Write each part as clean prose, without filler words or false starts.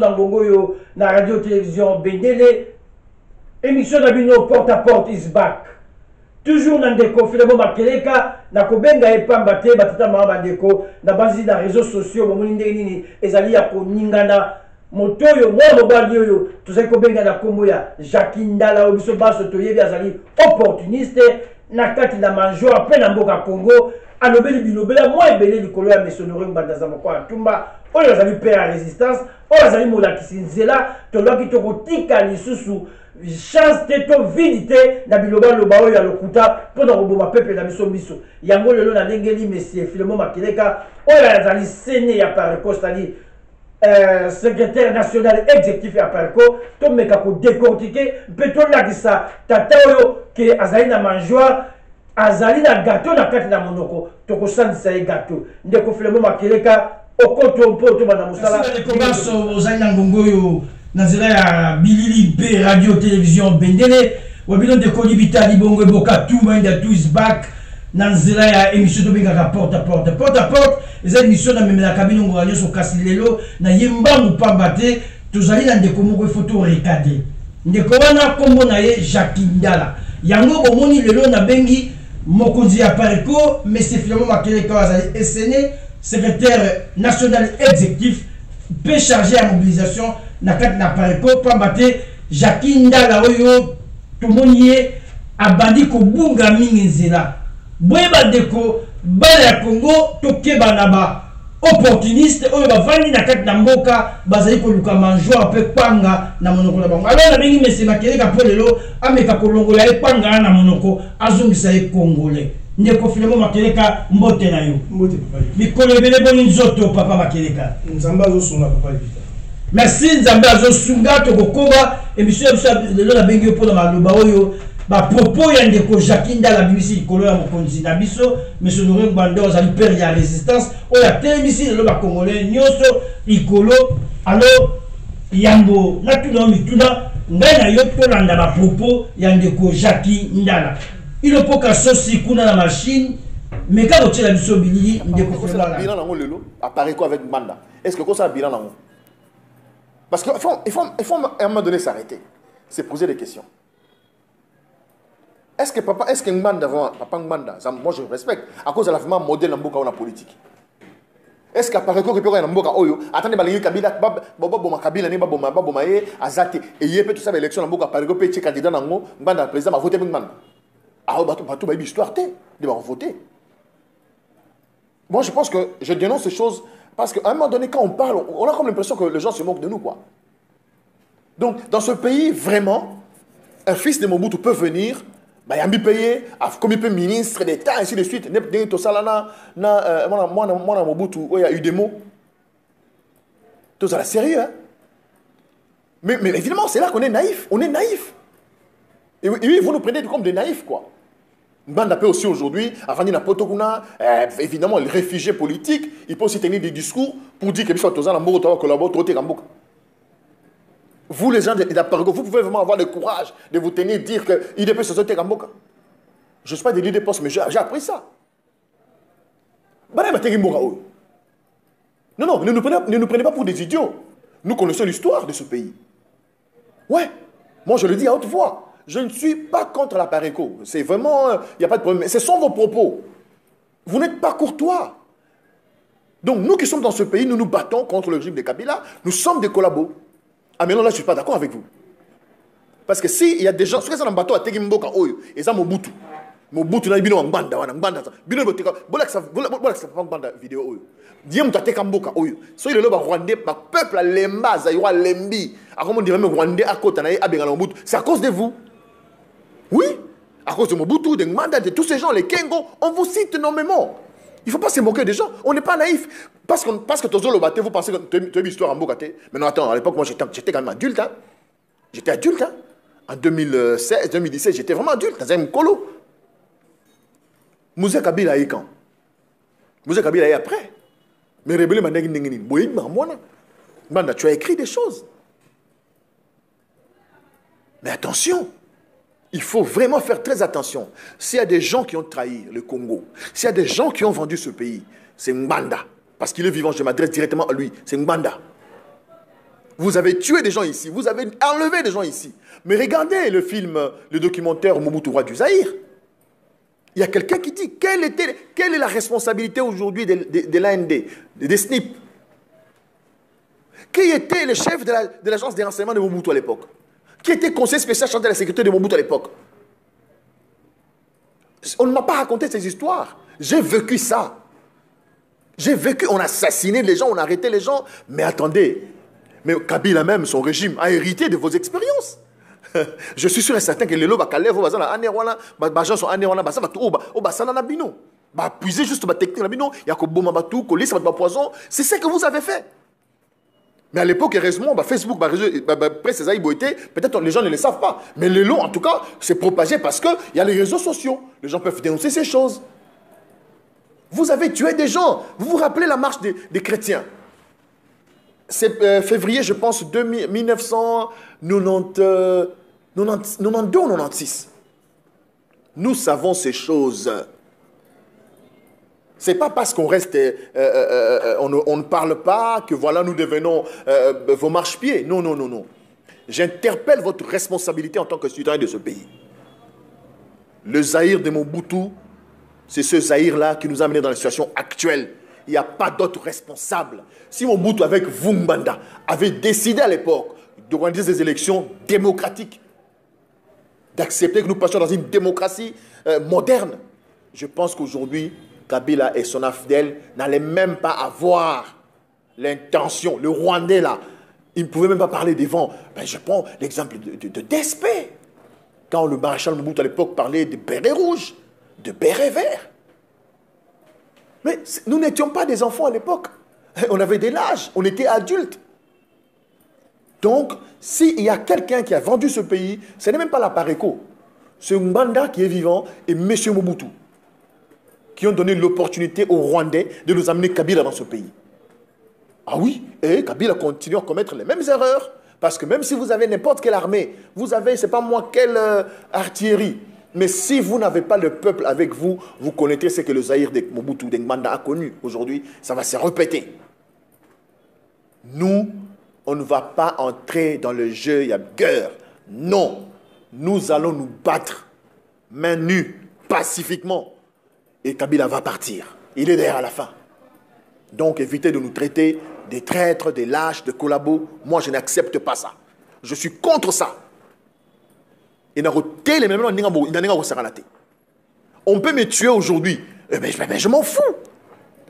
Dans Bongo, la radio-télévision Bendele, émission d'Abino porte-à-porte is back. Toujours dans des confinements Makeleka, na kobenga epambate, batata mama deko, na base dans réseaux sociaux, momuninde nini, ezali ya koningana, motoyo, moi mobali yo, tout ça kobenga na kombo ya Jakindala, obiso baso toyebi azali opportuniste, na kati na manjo, après na mboka Congo, alobeli bilobela, moi ebele likolo ya mesonore mbanda moko atumba, oyo azali père à résistance, oyo azali molakisi nzela, toloki tokotika lisusu chance te to vidité na biloba loba oyo ya lokuta mpona koboma pepe na biso miso yango lelo na ndengeli Monsieur Philemon Makeleka oyo azali sene ya Pareco, c'est-à-dire secrétaire national exécutif ya Pareco, tomeka ko décortiquer mpe tolakisa tata oyo ke azali na manjoire, azali na gâteau na kati na monoko tokosandisa ye gâteau ndeko Philemon Makeleka okoto mpo to bana musala kobaso ozali na ngongo oyo na nzela ya bilili mpe radio télévision Bendele wabino ndeko libitali bongo eboka tumba inda two is back na nzela ya émission tobengaka porte à porte eza émission na memelaka bino ngonga nyonso kasi lelo na yembangu pamba te tozali na ndeko moko photo recadé ndeko wana kombo na ye Jakindala yango bomoni lelo na bengi mokonzi ya Pareco Monsieur Philemon Makeleka azali esene secrétaire national exécutif peut charger la mobilisation na kati na Pareco pambate Jakindala oyo tomoniye abandi ko bunga mingi nzela boye bandeko bana ya Congo tokeba na ba opportuniste oyo bavandi na kati na mboka bazali koluka manjoa pe panga na monoko na bango alors na bengi Monsieur Makeleka po lelo ameka kolongola e panga na monoko azongisa e congolais ndeko Philemon Makeleka mbote na yo mbote papa mikolo ebele boni nzoto papa Makeleka nzamba azosunga papa Vita merci nzambe azosunga tokokoba émission ya biso lelo na bengi mpona maloba oyo bapropos ya ndeko Jakindala bimisi likolo ya mokonzi na biso Monsieur Laurent Gbanda azali père ya résistance oyo atelemisi lelo bakongolais nyonso likolo alors yango natuna mituna ngai na yo tolanda bapropos ya ndeko Jakindala ilopoka sosi kuna na machine mais quand tu as biso bilili ndeko Philemon bilan nango lelo apparaît quoi avec Gbanda est-ce que ça bilan nango parce qu'il faut à un moment donné s'arrêter se poser des questions. Est-ce que Gbanda papa Gbanda moi je respecte à cause de la vraiment modèle mboka on a politique. Est-ce qu'à Pareco que peut y mboka oyo attendez balingi Kabila boma Kabila ni boma ye azate et yé tout ça élection mboka Pareco pe candidat nango Gbanda président va voter Gbanda. Ah batou ba histoire té de va voter. Moi je pense que je dénonce ces choses parce qu'à un moment donné quand on parle on a comme l'impression que les gens se moquent de nous quoi. Donc dans ce pays vraiment un fils de Mobutu peut venir bah yambi payé comme il peut ministre d'état ainsi de suite n'est tout ça là moi Mobutu il y a eu des mots tout ça là sérieux hein? mais évidemment c'est là qu'on est naïf et oui vous nous prenez comme des naïfs quoi. Gbanda peut aussi aujourd'hui avant na potokuna évidemment les réfugiés politiques il peut aussi tenir des discours pour dire que biso toza na mboka to collaborer to te kamboka. Vous les gens de Pareco, vous pouvez vraiment avoir le courage de vous tenir dire que IDP se sauter Kamboka. Je ne suis pas de l'idée de poste, mais j'ai appris ça. Non, ne nous prenez pas pour des idiots. Nous connaissons l'histoire de ce pays. Ouais, moi je le dis à haute voix. Je ne suis pas contre la Pareco. C'est vraiment, il n'y a pas de problème. Ce sont vos propos. Vous n'êtes pas courtois. Donc nous qui sommes dans ce pays, nous nous battons contre le régime de Kabila. Nous sommes des collabos. Ah mais non, là je ne suis pas d'accord avec vous. Parce que s'il y a des gens, ceux qui sont dans le bateau à Tegimboka Oyo, et ça Mobutu. Mobutu na bino Gbanda wana Gbanda. Bino boteka, bolak sa Gbanda vidéo Oyo. Diem tate Kamboka Oyo. So il est là ba Rwandais, ba peuple à Lemba, Zaïwa Lembi. A comment dire même Rwandais à côté na abengala Mobutu. C'est à cause de vous. Oui, à cause de Mobutu, de Gbanda, de tous ces gens, les Kengo, on vous cite nommément. Il ne faut pas se moquer des gens. On n'est pas naïf. Parce que Tozo Lobate, vous pensez que tu as une histoire en Bokate. Mais non, attends, à l'époque, moi, j'étais quand même adulte. Hein. J'étais adulte. Hein. En 2016, 2017, j'étais vraiment adulte. Dans un colo. Moussa Kabila est quand? Moussa Kabila est après. Mais rebelle m'a dit que tu as écrit des choses. Mais attention, il faut vraiment faire très attention. S'il y a des gens qui ont trahi le Congo, s'il y a des gens qui ont vendu ce pays, c'est Ngbanda. Parce qu'il est vivant, je m'adresse directement à lui. C'est Ngbanda. Vous avez tué des gens ici, vous avez enlevé des gens ici. Mais regardez le film, le documentaire Mobutu roi du Zaïre. Il y a quelqu'un qui dit quelle est la responsabilité aujourd'hui de l'AND, des SNIP. Qui était le chef de l'agence des renseignements de Mobutu à l'époque? Qui était conseiller spécial chargé de la sécurité de Mobutu à l'époque? On ne m'a pas raconté ces histoires. J'ai vécu ça. J'ai vécu, on a assassiné les gens, on a arrêté les gens. Mais attendez, mais Kabila même, son régime, a hérité de vos expériences. Je suis sûr et certain que les lots, les gens sont puiser juste la technique, c'est ce que vous avez fait. Mais à l'époque, heureusement, Facebook, presse peut-être les gens ne le savent pas. Mais le lot, en tout cas, c'est propagé parce qu'il y a les réseaux sociaux. Les gens peuvent dénoncer ces choses. Vous avez tué des gens. Vous vous rappelez la marche des chrétiens? C'est février, je pense, 1992 ou 96. Nous savons ces choses. Ce n'est pas parce qu'on reste, on ne parle pas que voilà, nous devenons vos marchepieds. Non, non, non, non. J'interpelle votre responsabilité en tant que citoyen de ce pays. Le Zaïre de Mobutu, c'est ce Zaïre-là qui nous a amenés dans la situation actuelle. Il n'y a pas d'autre responsable. Si Mobutu, avec Vumbanda, avait décidé à l'époque d'organiser des élections démocratiques, d'accepter que nous passions dans une démocratie moderne, je pense qu'aujourd'hui, Kabila et son AFDEL n'allaient même pas avoir l'intention. Le Rwandais, là, il ne pouvait même pas parler devant. Ben, je prends l'exemple de Despé. Quand le maréchal Mobutu, à l'époque, parlait de bérets rouges, de bérets verts. Mais nous n'étions pas des enfants à l'époque. On avait de l'âge, on était adultes. Donc, s'il y a quelqu'un qui a vendu ce pays, ce n'est même pas la Pareco. C'est Ngbanda qui est vivant et M. Mobutu qui ont donné l'opportunité aux Rwandais de nous amener Kabila dans ce pays. Ah oui, et Kabila continue à commettre les mêmes erreurs. Parce que même si vous avez n'importe quelle armée, vous avez, c'est pas moi, quelle artillerie. Mais si vous n'avez pas le peuple avec vous, vous connaissez ce que le Zaïre de Mobutu, de Ngbanda a connu aujourd'hui, ça va se répéter. Nous, on ne va pas entrer dans le jeu, il y a guerre. Non, nous allons nous battre, main nue, pacifiquement. Et Kabila va partir. Il est derrière à la fin. Donc évitez de nous traiter des traîtres, des lâches, de collabos. Moi, je n'accepte pas ça. Je suis contre ça. On peut me tuer aujourd'hui. Mais je m'en fous.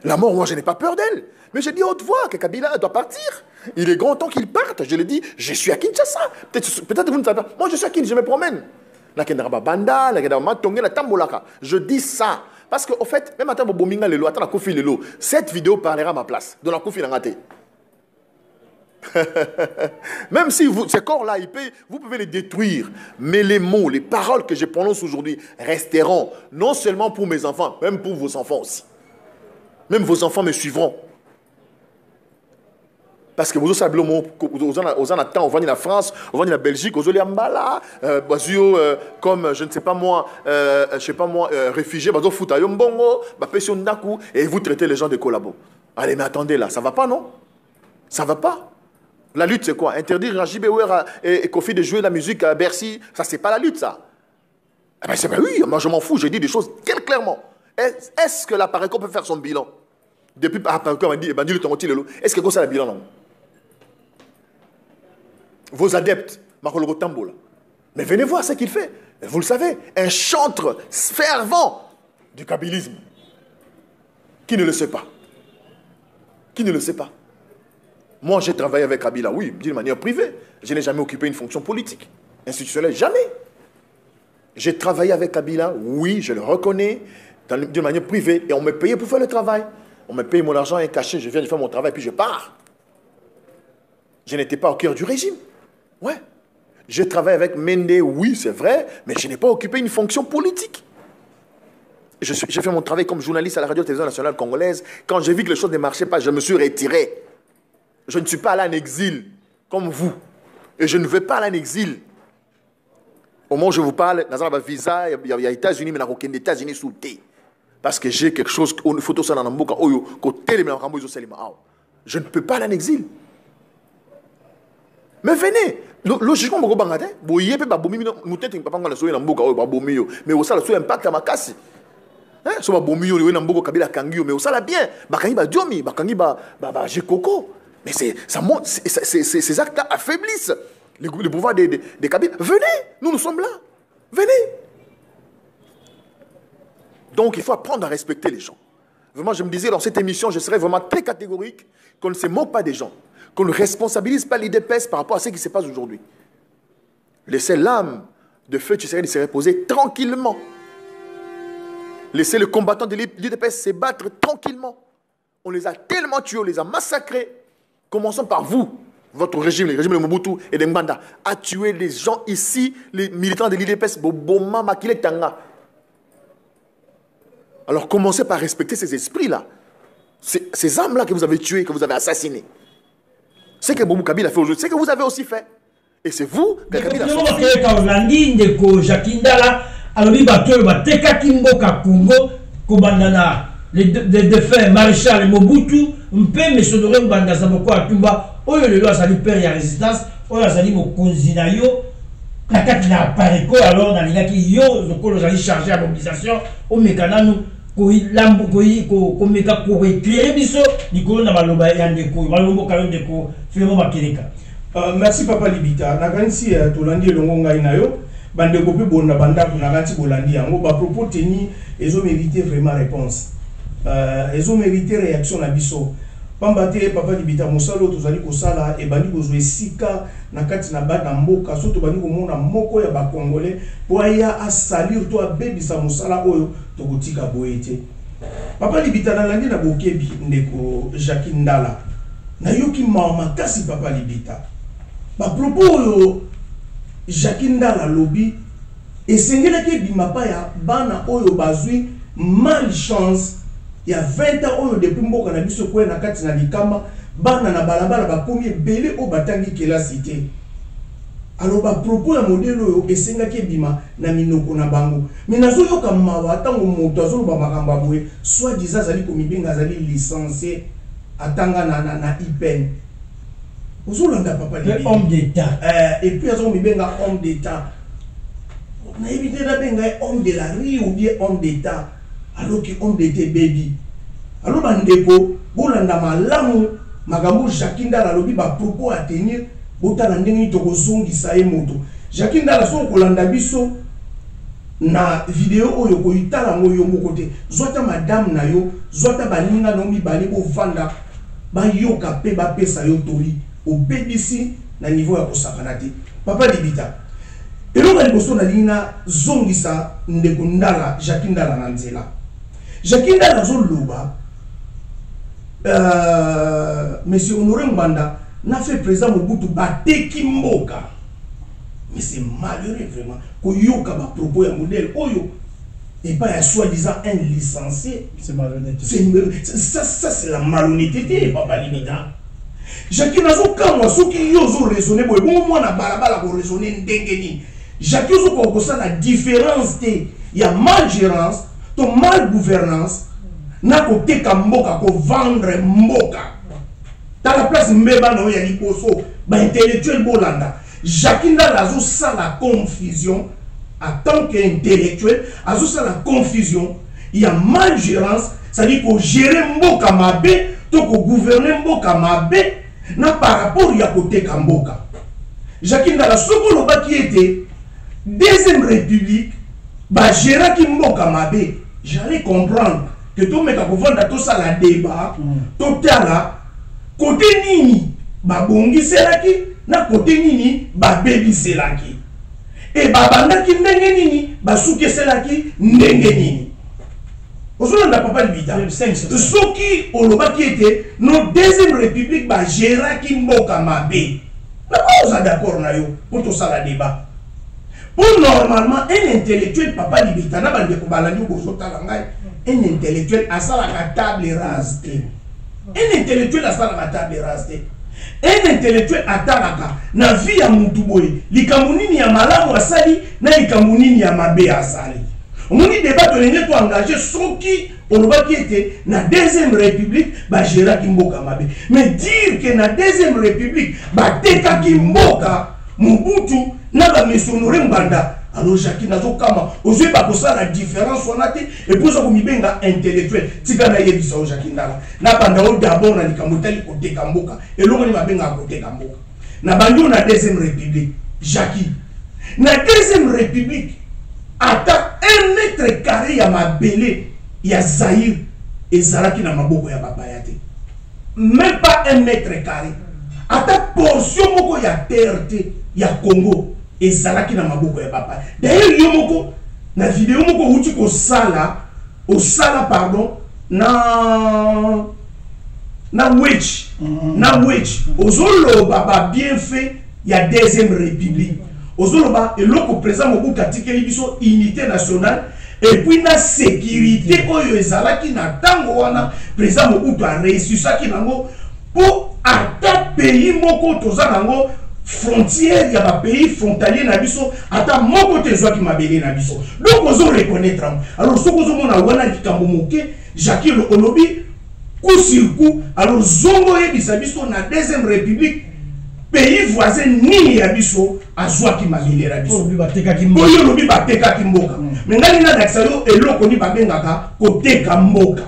La mort, moi, je n'ai pas peur d'elle. Mais je dis à haute voix que Kabila doit partir. Il est grand temps qu'il parte. Je le dis, je suis à Kinshasa. Peut-être que vous ne savez pas. Moi, je suis à Kinshasa, je me promène. Je dis ça. Parce qu'au fait, même attends, cette vidéo parlera à ma place. Dans la Kofi Nangate. Même si ces corps-là, vous pouvez les détruire. Mais les mots, les paroles que je prononce aujourd'hui resteront non seulement pour mes enfants, même pour vos enfants aussi. Même vos enfants me suivront. Parce que vous savez, on attend, on va la France, on va la Belgique, on va Mbala, comme je ne sais pas moi, réfugiés, et vous traitez les gens de collabos. Allez, mais attendez là, ça ne va pas, non? Ça ne va pas. La lutte, c'est quoi? Interdire Rajib et Kofi de jouer la musique à Bercy, ça, c'est pas la lutte, ça. Eh ben, oui, moi je m'en fous, j'ai dit des choses clairement. Est-ce que la Pareco peut faire son bilan? Depuis Pareco m'a dit, est-ce que c'est le bilan, non? Vos adeptes, Makolo Tambola. Mais venez voir ce qu'il fait. Vous le savez, un chantre fervent du kabylisme. Qui ne le sait pas? Qui ne le sait pas? Moi, j'ai travaillé avec Kabila, oui, d'une manière privée. Je n'ai jamais occupé une fonction politique, institutionnelle, jamais. J'ai travaillé avec Kabila, oui, je le reconnais, d'une manière privée, et on me payait pour faire le travail. On me paye mon argent et caché, je viens de faire mon travail, puis je pars. Je n'étais pas au cœur du régime. Ouais. J'ai travaillé avec Mende, oui, c'est vrai, mais je n'ai pas occupé une fonction politique. J'ai fait mon travail comme journaliste à la radio-télévision nationale congolaise. Quand j'ai vu que les choses ne marchaient pas, je me suis retiré. Je ne suis pas allé en exil comme vous. Et je ne vais pas aller en exil. Au moment où je vous parle, dans un visa, il y a les États-Unis, mais il y a des États-Unis sous le thé. Parce que j'ai quelque chose, une photo ça dans le boca, je ne peux pas aller en exil. Mais venez, logiquement, je vais mais aussi, ça impact à ma casse. So babomi yo na mboko kabila kangio mais osala bien bakangi ba diomi bakangi ba jekoko mais ces actes là affaiblissent le pouvoir des Kabyles. Venez, nous sommes là, venez. Donc il faut apprendre à respecter les gens. Vraiment, je me disais dans cette émission, je serais vraiment très catégorique qu'on ne se moque pas des gens, qu'on ne responsabilise pas l'IDPS par rapport à ce qui se passe aujourd'hui. Laissez l'âme de feu Tshisekedi se reposer tranquillement. Laissez le combattant de l'IDPS se battre tranquillement. On les a tellement tués, on les a massacrés. Commençons par vous, votre régime, le régime de Mobutu et de Mbanda, a tué les gens ici, les militants de l'IDPS, Boboma, Makile, Tanga. Alors commencez par respecter ces esprits-là, ces âmes-là que vous avez tuées, que vous avez assassinées. C'est que Boubou Kabila a fait aujourd'hui, c'est que vous avez aussi fait. Et c'est vous que Kabila a fait. Alors, Bateka Kimboka Congo, Kobandana, les défunts Maréchal Mobutu, Mpe, mais Sodore Mbanda Saboko Atumba, Oyo le loi sali père ya résistance, Oyo sali Mokonzinayo, Kakati na Pareko, alors dans les gars qui yo, Zoko sali chargé à mobilisation, au mécanano, Lambo Komeka pour éclairer Bisso, Nicolas Namaloba Yandeko, Malombo Kalondeko, Fémo Makeleka. Merci Papa Libita, Nagansi Tolandi Longonga Inayo. Bande copie bonne banda pour nagati bolandi yango ba propos teni ils ont mérité vraiment réponse ils ont mérité réaction na biso pambate Papa Libita mosalo tozali kosala e bandi bozwe sika na kati na banda mboka soto bandi komona moko ya ba congolais po aya a salir to abebisa mosala oyo tokotika boete Papa Libita na landi na bokebi ndeko Jacques Ndala na yoki mama kasi Papa Libita ba propos oyo Jacques Ndala lobby et sengelaki bimapa ya bana oyo bazui malchance ya 20 ans oyo depuis mboka na biso ko na kati na likama bana na balabala bakomi belé o batangi kelasité alors ba propos ya modelo oyo esengaki bima na minoko na bango mais nazo yoka mawa tango moto azolo ba makamba boye soit disant zali komi benga zali licencié atanga na IPN. Vous avez un homme d'État. Et puis, vous avez un homme d'État. On a évité d'avoir un homme de la rue ou bien homme d'État. Alors que homme d'État baby. Alors, Bandeko, Bolanda Malamu, Magambo Jacques Ndala lobi ba propos à tenir, Botana Ndeni Togozongi Sae Moto. Jacques Ndala son Kolanda Biso na vidéo oyo ko itala moyo mokote. Zwata madame na yo, zwata baninga no mi bali bo vanda. Ba yoka pe ba pesa yo tori. Au BBC na niveau ya kosakanate Papa Libita elonga liboso na lina zongisa ndeko Ndala Jacques Ndala na nzela Jacques Ndala zoloba monsieur Honoré Mbanda n'a fait président Mobutu bateki mboka mais c'est malheureux vraiment ko yoka ba propos ya modèle oyo et pas ya soi-disant un licencié c'est malhonnête ça c'est la malhonnêteté Papa Libita Jacques nazo kamwa soki yozo raisonner boy bon moi na balabala ko raisonner ndengeni Jacques yozo ko ça la différence te ya malgérance to mal gouvernance na ko teka mboka ko vendre mboka dans la place mbeba na ya liposo ba intellectuel bolanda Jacques Ndala azo ça la confusion en tant qu'intellectuel azo ça la confusion il y a malgérance ça dit ko gérer mboka mabe to ko gouverner mboka mabe na par rapport ya côté Kamboka. Jacques Ndala soko loba qui était deuxième république ba gérer ki mboka mabe j'allais comprendre que to meka ko vendre to ça la débat to tala côté nini ba bongi selaki na côté nini ba baby selaki et ba banda ki ndenge nini ba souke selaki ndenge nini. Aujourd'hui, Papa Libita, ceux qui ont le nos deuxième république, bah, gérer qui mboka mabe. Nous sommes d'accord pour tout ça la débat. Pour normalement, un intellectuel, Papa Libita, un intellectuel à ça la table rase. Un intellectuel à ça la table rase. un intellectuel atalaka na vie ya mutu boye likambo nini ya malamu asali na likambo nini ya mabe asali. Omoni débat tolenge to engagé soki olobaki ete na deuxième république ba géraki mboka mabe, mais dire que na deuxième république ba tekaki mboka Mobutu na ba Honoré Mbanda. Alors Jackie nazo kama ozwe ba kosa la différence onate et puis ça mibenga intellectuel tika na yebisa o Jackie ndala na banda o d'abord na likambo tali ko teka mboka et longo ni mabenga ko teka mboka na bandio na deuxième république Jackie na deuxième république ata 1 mètre carré ya mabele ya Zaïre ezalaki na maboko ya babaya te, même pas 1 mètre carré ata portion moko ya terre te ya Congo ezalaki na maboko ya papa. D'ailleurs yo moko na vidéo moko uti ko sala o sala pardon na witch na witch ozolo baba bien fait ya deuxième république ozolo ba eloko président Mobutu atikeli biso unité nationale et puis na sécurité oyo ezalaki na tango wana président Mobutu a réussi nango pour ata pays moko toza nango frontière ya ba pays frontalier na biso ata moko te zwa ki mabele na biso. Donc ozo reconnaître. Alors soko zo mona wana likambo moke Jackie le olobi coup sur coup. Alors zongo yebisa biso na deuxième république pays voisin ni ya biso azwa ki mabele na biso. Oyo lobi bateka ki mboka. Mais ngani na daxalo eloko ni babengaka koteka mboka.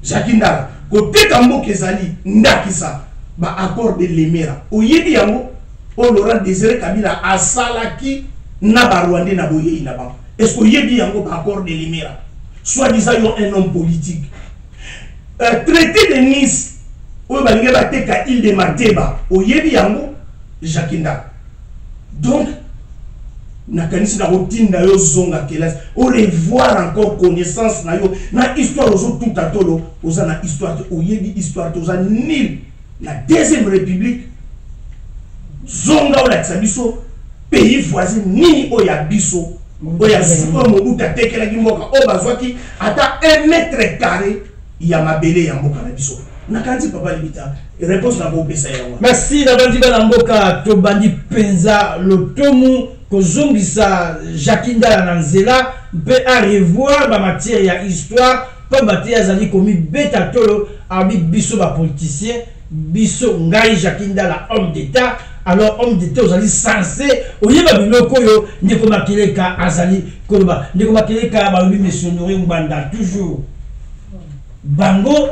Jackie ndala koteka mboka ezali ndakisa ba accord de Lemera oyebi yango o Laurent Désiré Kabila asalaki na ba Rwandais na boye ina ba. Est-ce que oyebi yango ba accord de Lemera soit disant un homme politique traité de Nice o balinga bateka île de Mateba oyebi yango Jakinda. Donc na kanisi na rotinda yo zonga kelasi o revoir encore connaissance na yo na histoire ozo tout atolo oza na histoire oyebi histoire oza nil. La deuxième république zonga ou la tsabiso pays voisin ni oya biso oya super Mobutu tekela ki mboka o bazwaki ata 1 mètre carré ya mabele ya mboka na biso na kanti papa libita réponse na bo pesa yawa. Merci na bandi ba mboka to bandi penza lotomu ko zongisa Jackie Ndala na nzela mpe a revoir ba matière ya histoire pa batia zali komi beta tolo abi biso ba politicien biso ngai Jackie Ndala homme d'état. Alors homme d'état ozali censé oyeba biloko yo ndeko Makeleka azali koloba ndeko Makeleka ba lobi monsieur Honoré Mbanda toujours bango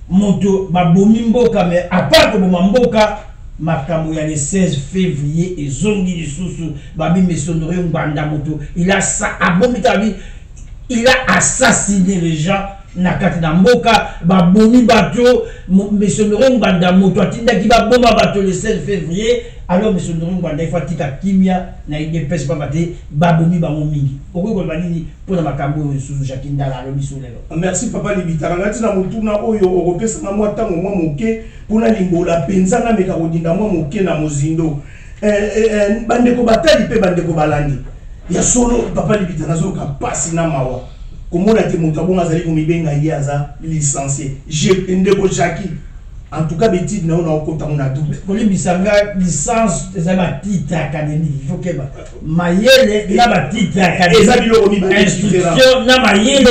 moto babomi mboka mais à part que mboka makambo ya le 16 février et zongi lisusu babi monsieur Honoré Mbanda moto il a assassiné les gens na kati na mboka babomi bato monsieur Honoré Mbanda moto atindaki baboma bato le 16 février. Alors monsieur Honoré Mbanda ifatika kimia na idepes babate babomi bango mingi okoko banini pona makambo sous Jackie Ndala lo bisolelo. Merci papa libitara ngati na mutuna oyo okopesa na mwa tango mwa moke pona lingola penza na meka kodinda mwa moke na mozindo bandeko batali pe bandeko balandi ya solo papa libitara zo ka pasi na mawa komona te moto abonga zali komibenga yaza licencié je ndeko Jackie. En tout cas, bêtise, nous avons un doute. Pour lui, licence, c'est un titre académique. Il faut que Mayele, il y a un titre académique. Instruction, na Mayele,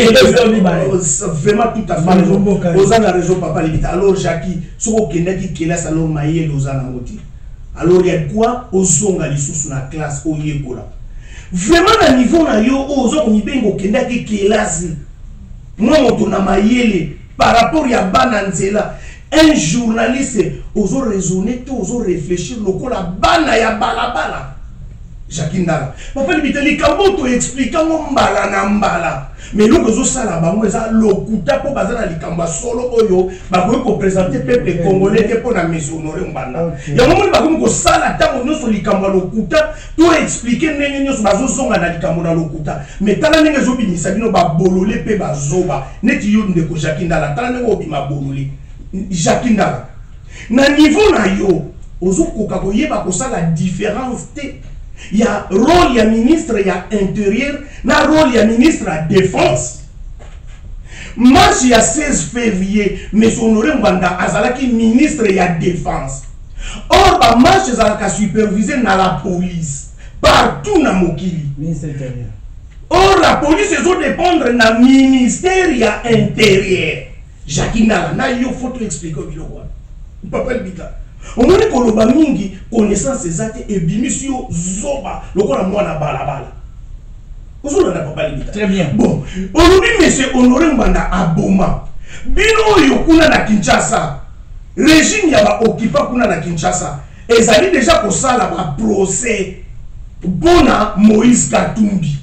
vraiment tout à fait. Aux la région, papa, limite. Alors, Jackie, si vous avez dit qu'il y a alors Mayele, aux anamoti. Alors, il y a quoi aux zonga les sous la classe, au Yekola. Vraiment, à niveau, na yo, aux zonga, il y a des classe. Moi, on a Mayele, par rapport à Bananzela. Un journaliste oso raisonner tout oso réfléchir lokola bana ya balabala Jackie Ndala papa libiteli kamboto expliquant mbala na mbala mais nous oso sala bango eza lokuta po bazana likamba solo oyo bakoki ko présenter peuple congolais te po na monsieur Honoré Mbanda ya momoni bakoki ko sala tango nyonso likamba lokuta to expliquer ndenge nyonso bazo zonga na likambo na lokuta mais tala ndenge zo binisa bino ba bolole pe bazoba neti yo ndeko Jackie Ndala tala ndenge obima bolole Jackie Ndala na niveau na yo ozokoka koyeba kosala différence te ya rôle ya ministre ya intérieur na rôle ya ministre ya défense Marche ya 16 février, M. Honoré Mbanda azalaki ministre de la défense. Or, la marche est supervisée dans la police, partout dans Mokili. Ministre intérieur. Or, la police doit dépendre du ministère intérieur. Jacquina, il faut tout expliquer au Papa Libita. On m'a dit que le mingi connaissance exacte et bimisio zoba, le quoi moi na balabala. Très bien. Bon, aujourd'hui, M. Honoré Mbanda Aboma, Bino Yokuna na Kinshasa, régime yaba occupa kuna na Kinshasa, ezali déjà pour ça la procès bona Moïse Katumbi.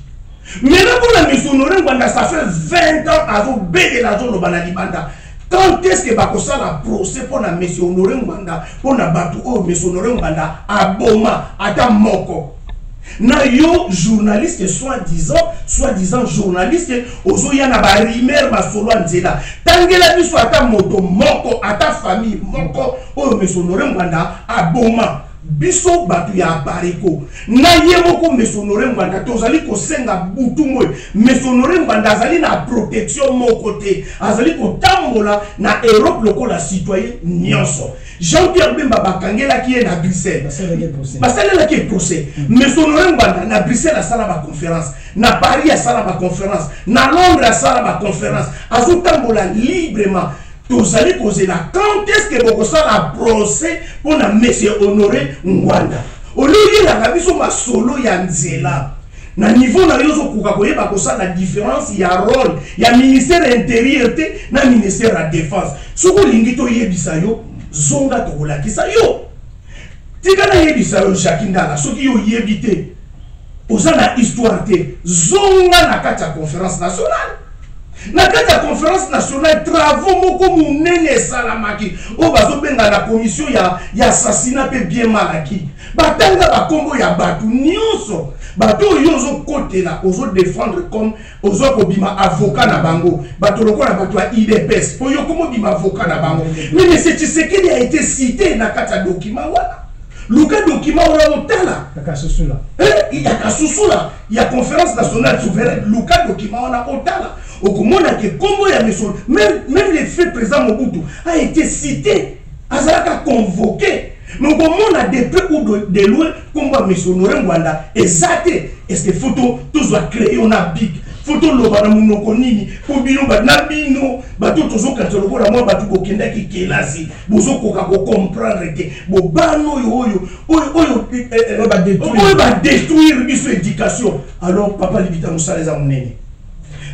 Maintenant pour la M. Honoré Mbanda, ça fait 20 ans avant de la zone de Libanda. Quand est-ce que ça la procès pour la M. Honoré Mbanda, pour la Batu, M. Honoré Mbanda Aboma, Ata Moko? Na yo journaliste soi-disant journaliste ozoya na ba rimer ba solo nzela tangela biso ata moto moko ata famille moko oyo M. Honoré Mbanda aboma biso batu ya Pareko na ye moko M. Honoré Mbanda tozali kosenga butu moyo M. Honoré Mbanda azali na protection moko te azali kotambola na Europe lokola citoyen nyonso. Jean-Pierre Bemba bakangela qui est na Bruxelles. Basalela qui est procès. Mais Honoré Mbanda na Bruxelles a sala ba conférence, na Paris a sala ba conférence, na Londres a sala ba conférence. Azotambola librement. Tozali kozela quand est-ce que boko sala procès pour na monsieur Honoré Mbanda. Olivier la kabiso ma solo ya nzela. Na niveau na yozo kuka koyeba kosala la différence ya rôle ya ministère intérieur te na ministère de la défense. Soko lingito yebisa yo zonga tokola kisa yo tika na yebisa yo Jacquindala soki yo yebite ozana histoire te zonga na kati ya conférence nationale na kati ya conférence nationale travaux moko munene salamaki o bazobenga na commission ya assassinat pe bien malaki batanga bakombo ya batu nyonso bato yozo côté là ozo défendre comme ozo kobima avocat na bango bato lokola bato ya IDPS po yo komo bima avocat na bango mais c'est Tshisekedi a été cité na kata document wana luka document wana otala akasusula il y a kasusula il y a conférence nationale souveraine luka document wana otala okomona ke kombo ya maison même les faits présents Mobutu a été cité azalaka convoqué. Mais au moment de près ou de loin, comme M. Honoré Mbanda, exacté, est-ce que photo, tous doit créer on a big, photo l'obana monokonini, pour bino nabino, bateau toujours quand on le voit moi bateau kokenda qui kelasi, bozo koka ko comprendre que bo bano yo va détruire biso éducation. Alors papa Libita Moussala eza munene.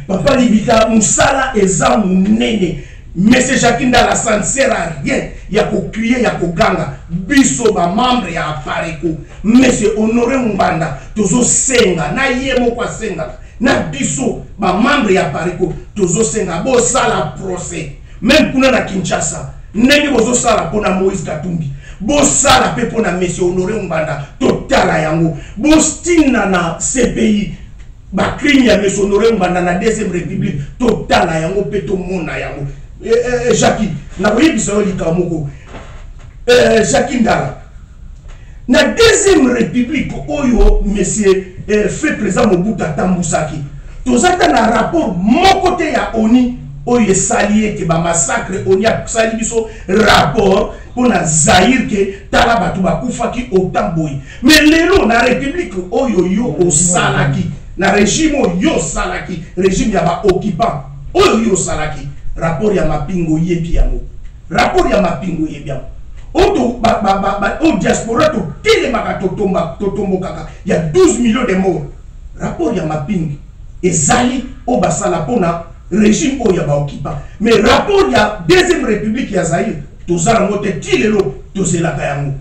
Papa Libita Moussala eza munene. Mais c'est Jacquindala, ça ne sert à rien. Il y a qu'au crier, il y a qu'au ganga. Biso, ba membre, il y a Pareko. Mais c'est Honoré Mbanda. Tozo senga. Na yemo kwa senga. Na biso, ba membre, il y a Pareko. Tozo senga. Bo sala procès. Même kuna na Kinshasa. Neni bozo sala pona Moïse Katumbi. Bo sala pe pona Monsieur Honoré Mbanda. Totala yango. Bo stina na CPI. Ba crime ya Monsieur Honoré Mbanda na deuxième république. Totala yango pe to mona yango. Jackie, na voyé bisao likamoko. Jacquindala. Na deuxième république oyo monsieur fait président Mobutu Tambusaki. Tozata na rapport mon côté ya ONI oyo salié ke ba massacre ONI a sali biso rapport pour na Zaïre ke tala batu bakufaki otamboyi. Mais lelo na république oyo yo o salaki. Na régime yo salaki, régime ya ba occupant oyo yo salaki. Rapport ya mapingo yebi yango. Rapport ya mapingo yebi yango. Oto o diaspora to telemaka totombo kaka. Il y a 12 millions de morts. Rapport ya mapingo ezali o basala pona régime o ya ba occupant. Mais rapport ya deuxième république ya Zaïre tozala ngote tilelo tozelaka yango.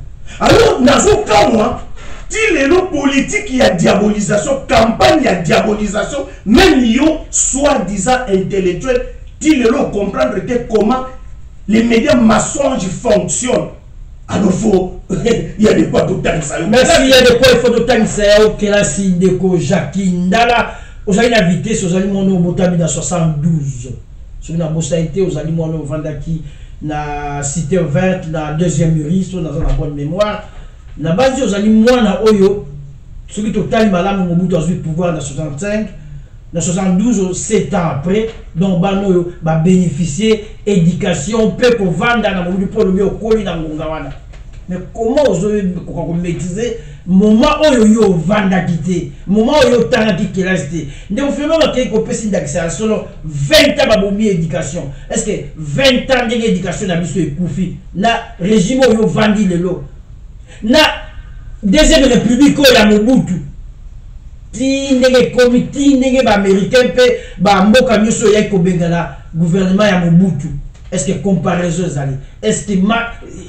Alors nazo kamwa tilelo politique ya diabolisation, campagne ya diabolisation, même yo soi-disant intellectuel. Il faut comprendre comment les médias mensonges fonctionnent. Alors il y a des quoi tout le temps. Merci, il y a des quoi il faut tout le temps. C'est ok là, si déco Jacquindala. Vous avez une invité, vous allez mon nom dans 72. Sur la bossalité, vous allez mon nom Vandaki, la cité verte, la deuxième juriste, dans la bonne mémoire. La base, vous allez moi na Oyo, celui qui total malade, Mobutu a eu pouvoir dans 65. dans 72 7 ans après donc bano ba bénéficier éducation peut ko vendre na mobu pour le okoli na ngonga wana. Mais comment vous maîtriser moment où yo vanda quitté moment où yo tanga qui resté donc finalement que ko pesi d'accès solo 20 ans ba bomi éducation est-ce que 20 ans d'éducation na biso ekufi na régime yo vandi lelo na deuxième république ya Mobutu ti ndenge comité ndenge ba américain pe ba mboka nyoso ya ko bengala gouvernement ya Mobutu. Est-ce que comparaison zali? Est-ce que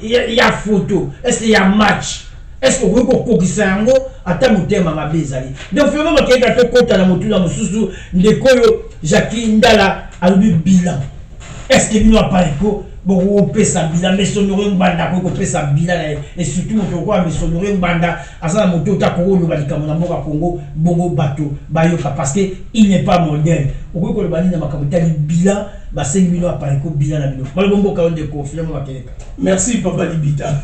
y a photo? Est-ce qu'il y a match? Est-ce que vous pouvez kokisa yango ata mutema mabe zali? Donc finalement que ka kota na motu na mususu ndeko yo Jackie Ndala alubi bilan. Est-ce que bino apareko bon pesa bilan mais sonore mbanda ko pesa bilan et surtout mo ko am sonore mbanda asa moto ta ko lo balika na mboka Congo bongo bato bayoka parce que il n'est pas moderne. Ko le bani na makabutali bilan ba 5 millions apareko bilan na bino. Malo bombo ka onde ko filemo bakeleka. Merci Papa Libita.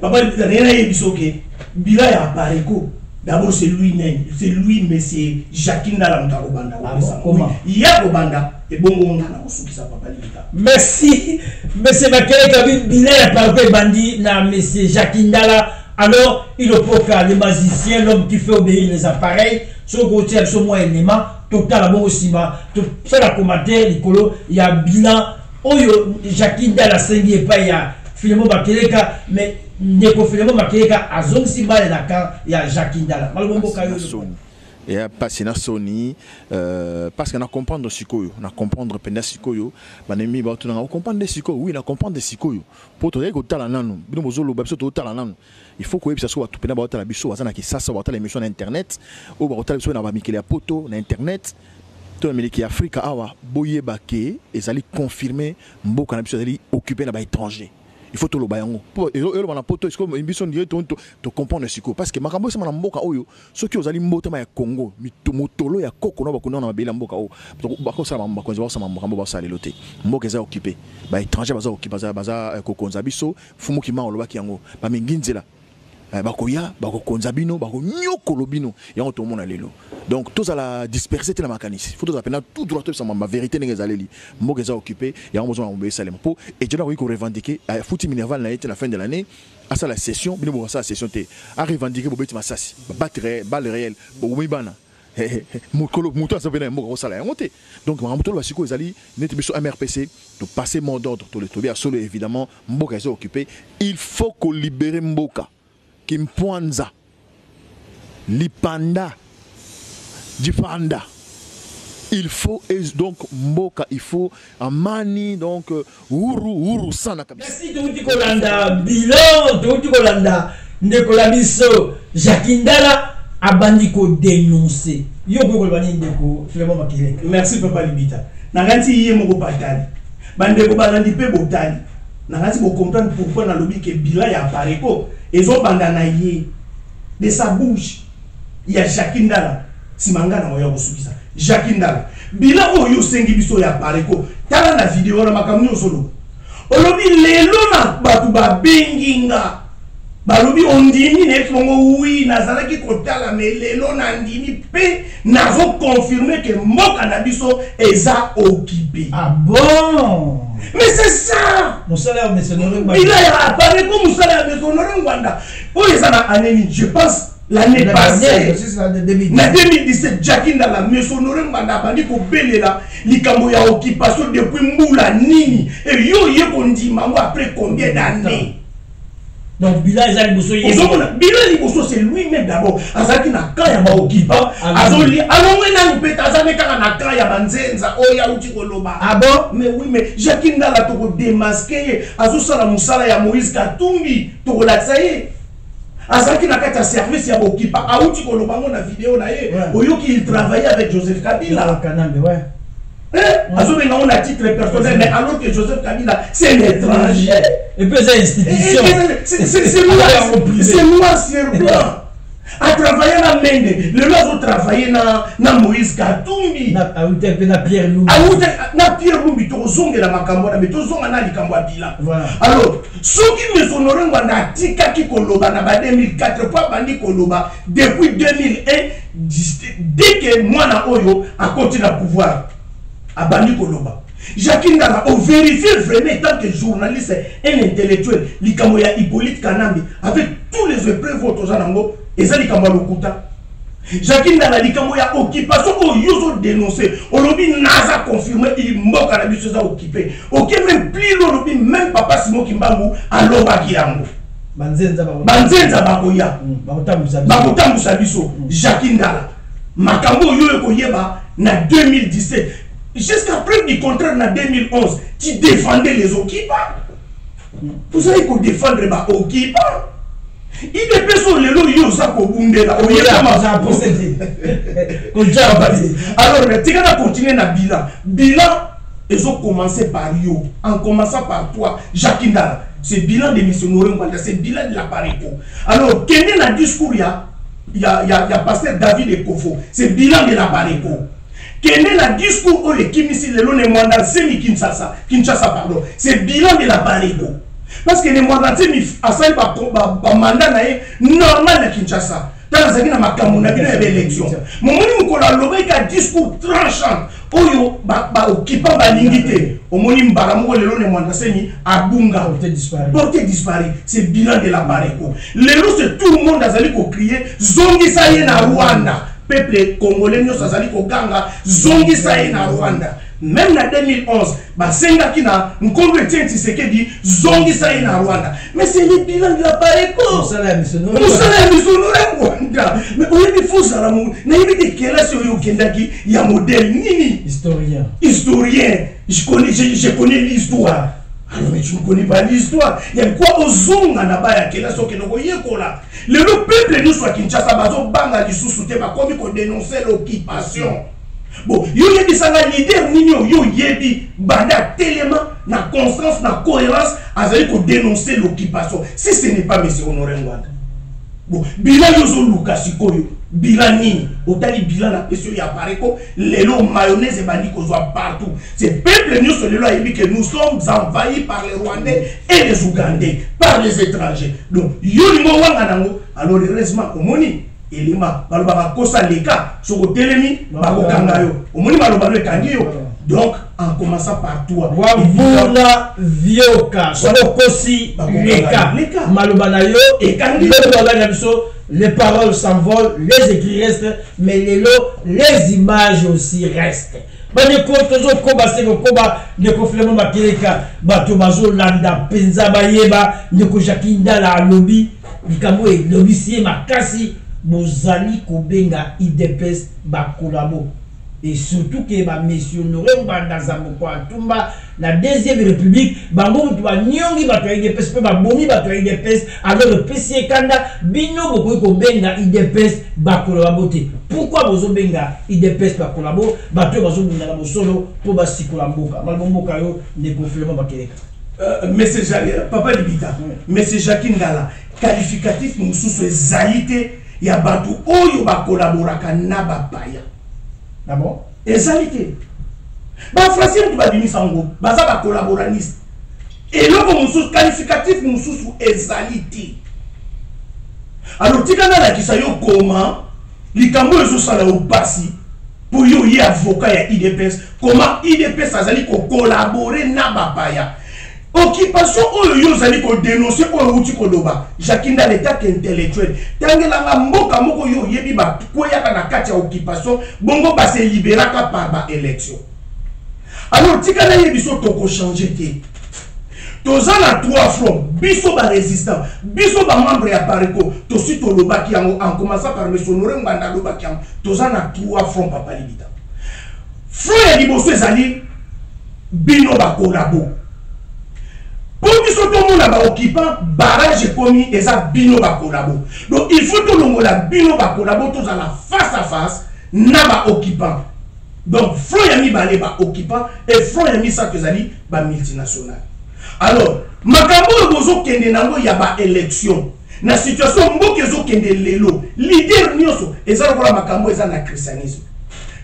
Papa Libita rien à bisoke bilan ya apareko. D'abord c'est lui-même, c'est lui mais c'est Jackie Ndala mutako banda comment il y a banda et bongo ngana osukisa Papa Libita. Merci monsieur Bakeleka bilan ya apareko bandi na monsieur Jackie Ndala. Alors il opoka le magicien, l'homme qui fait obéir les appareils sur côté absolument moins élément total bon aussi tout ça la commentaire likolo il y a bilan oyo Jackie Ndala sengi pas il y a Filemon Bakeleka mais ndeko Filemon Bakeleka azong simbale na ka ya Jackie Ndala malombo kayo et passer na Sony parce qu'on a comprendre sikoyo on a comprendre penda sikoyo banemi ba tu na comprendre sikoyo oui na comprendre sikoyo pour to ko tala nanu bino bozolo ba biso to tala nanu il faut que ça soit tout pena ba tala biso bazana ki ça ba tala émission na internet ou ba tala biso na ba mikele ya poto na internet to miliki Afrika awa boye baké ezali confirmer mboka na biso ezali occupé na ba étranger. Il faut tout le bayango pour na poto est-ce que ambition direct to comprendre siko parce que makambo c'est na mboka oyo ceux qui ozali mbotama ya Congo motolo ya koko na bakuna na mabela mboka o bako sala mboka konza sala makambo ba sala loté mboka za occupé ba étranger baza occupé baza kokonza biso fumu ki ma olobaki yango ba minginzela bakoya bakokonza bino bakonyokolo bino yango to mona lelo donc tous à la disperser la mécanisme faut tous appeler tout droit ça ma vérité n'est ezaleli mboka za occupé yango besoin on salem po et je dois revendiquer fouti minerval na été la fin de l'année à ça la session bino bo ça la session té à revendiquer bo beti masasi battre balle réelle bo mibana mokolo moto ça venait mboka ça la monter donc mamuto ba siko ezali net biso MRPC to passer mot d'ordre to le tobia solo évidemment mboka za occupé il faut qu'on libérer mboka Kimpwanza, Lipanda, Dipanda. Il faut donc Mboka, il faut Amani, donc Uru Sana. Merci de vous Kolanda, bilan de vous Kolanda, Ndekola Biso, Jackie Ndala, Abandiko dénoncé. Yo ko bani ndeko Filemon Bakeleka. Merci Papa Libita. Nanganti yé moko batali. Bandeko balandi pe botali. Nanganti bo comprendre pourquoi na lobi ke bilan ya pareko. Ils ont bandanaïé de sa bouche. Il y a Jackie Ndala. Si mangana moya bosukisa. Jackie Ndala. Bila oyo sengi biso ya pareko. Tala na vidéo na makamni solo. Olobi lelo na batu ba benginga. Balobi ondimi ne fongo oui nazalaki kotala mais lelo na ndimi pe nazo confirmer que mboka na biso eza occupé. Ah bon? Mais c'est ça. Musala mesonore ngwanda. Il a apparu comme musala mesonore ngwanda. Oh ils en année je pense l'année passée. C'est l'année 2017. Na 2017 Jackie Ndala mesonore ngwanda bandi ko belela likambo ya occupation depuis mbula nini et yo yeko ndima ngo après combien d'années. Donc Bila c'est lui-même d'abord. Azaki na kaya ba okipa. Azoli alongwe na mpeta azame kaka na kaya banzenza oya uti koloba. Ah bon? Mais oui mais Jackie Ndala to ko démasquer azo sala musala ya Moïse Katumbi to ko latsaye. Azaki na kata service ya okipa a uti koloba ngona vidéo na ye. Oyo qui il travaillait avec Joseph Kabila. Kanambe ouais. On a titre personnel, mais alors que Joseph Kabila, c'est l'étranger. Et puis c'est institution. C'est moi sur blanc. À travailler na Mende, le lozo travailler na Moïse Katumbi. Na Pierre Lumbi. Na Pierre Lumbi to zonge la makambo na beto zonga na likambo bila. Voilà. Alors, ceux qui me sonoren na tika ki koloba na ba 2004 pas bandi koloba depuis 2001 dès que moi na oyo a continué à pouvoir a bandi koloba. Jacques Ndala a vérifié vraiment tant que journaliste et intellectuel likambo ya Hippolyte Kanambi avec tous les épreuves autosanango et ça likambo lokuta. Jacques Ndala likambo ya occupation au yoso dénoncé olobi naza confirmé il mboka na biso za occupé. OK même plus l'olobi même papa Simon Kimbangu aloba kiyango. Banzenza bakoya. Bakotambusa biso Jacques Ndala. Makambo yoyo koyeba na 2017 jusqu'à preuve du contraire en 2011, tu défendais les occupants. Vous savez qu'on défendre les occupants. Il dépend sur les lois, il y a ça pour bounder là. Alors, tu vas continuer dans le bilan. Bilan, ils ont commencé par yo. En commençant par toi, Jacques Ndala. C'est bilan des missionnaires, c'est bilan de l'appareil. Alors, quel est le discours? Il y a pasteur David Ekofo. C'est bilan de l'appareil. Quel est le discours où les Kimisi le long Mwanda semi Kinshasa pardon, c'est bilan de la Barego. Parce que les Mwanda semi asai ba mandat nae normal na Kinshasa. Dans la na makambo na bino élection. Momoni mukola lobe ka discours tranchant oyo ba occupant ba lingité. Omoni mbaramu le long Mwanda semi abunga porté disparu. C'est bilan de la Barego. Le lot c'est tout le monde azali ko crier zongi sa ye na Rwanda. Peuple congolais nous sazali koganga zongi saye na Rwanda même en 2011 basenga kina nkombo Etienne Tshisekedi zongi saye na Rwanda mais c'est le bilan de la Bareko musala misonore Rwanda mais on est faux à l'amour na yibite kela sur yo kendaki ya modèle nini historien je connais l'histoire. Alors, mais tu ne connais pas l'histoire. Il y a quoi aux ongles à Nabaya qui est là, ce que nous voyons là. Le peuple nous soit Kinshasa, bazo banga du sous-soutien, comme qu'on dénonçait l'occupation. Bon, yo yebi sanga leader nino yo yebi banda tellement na constance na cohérence azali ko dénoncer l'occupation. Si ce n'est pas monsieur Honoré Ngwanda. Bon, bilan yozo lukasikoyo, bilan nini, otali bilan la question ya pareko, lelo mayonnaise et bandi kozwa partout. C'est peuple nous sur le loi que nous sommes envahis par les Rwandais et les Ougandais, par les étrangers. Donc, yo ni mo wanga nango, alors heureusement omoni elima baloba kosa leka soko telemi bakokanga yo. Omoni baloba le kangiyo. Donc, en commençant par toi, Wabula Vioka, Sokosi Leka, Malobanayo, et quand les paroles s'envolent, les écrits restent, mais les images aussi restent. Banyeko tozo koba seko koba ndeko Flemo Makeleka bato bazo landa penza bayeba ndeko Jacques Ndala lobby likambo e lobby sie makasi bozali kobenga IDPS bakolabo. Et surtout que ma mission Honoré Ngwanda Zamoko Atumba la deuxième république bango mutwa nyongi bato IDPS pe babomi bato IDPS alors le PC Kanda bino boko ko benga IDPS bakolabo te. Pourquoi bozo benga IDPS bakolabo bato bazo bunga na bosolo po basikola mboka malbomboka yo ndeko Flemo Makeleka. Monsieur Jacques Papa Libita Monsieur Jacques Ndala qualificatif mususu ezalité ya bato oyo bakolaboraka na bapaya. D'abord, ezalité. Ba français tu ba bimisa ngo, baza ba collaborationiste. Et loko mususu qualificatif mususu ezalité. Alors tikana la kisayo comment likambo ezo sala au pasi pour yo y avocat ya IDPS, comment IDPS azali ko collaborer na bapaya. Occupation oyo zali ko dénoncer oyo uti ko loba Jacques Ndala l'état intellectuel tangela nga mboka moko yo yebi ba koyaka na kati ya occupation bongo ba se libéraka par ba élection. Alors tikana yebi so toko changer te tozana trois fronts biso ba résistant biso ba membre ya Pareko to si to loba ki en commençant par monsieur Honoré Ngwanda loba ki tozana trois fronts Papa Libita. Front ya liboso ezali bino ba collabo. Pour que tout le monde occupant barrage commis et ça bino bakolabo. Donc il faut tout le monde la bino bakolabo tous à la face à face n'a occupant. Donc front yami balé ba occupant et front yami ça que zali ba multinational. Alors makambo bozo kende nango ya ba élection. Na situation mboke zo kende lelo leader nyonso eza lokola makambo eza na christianisme.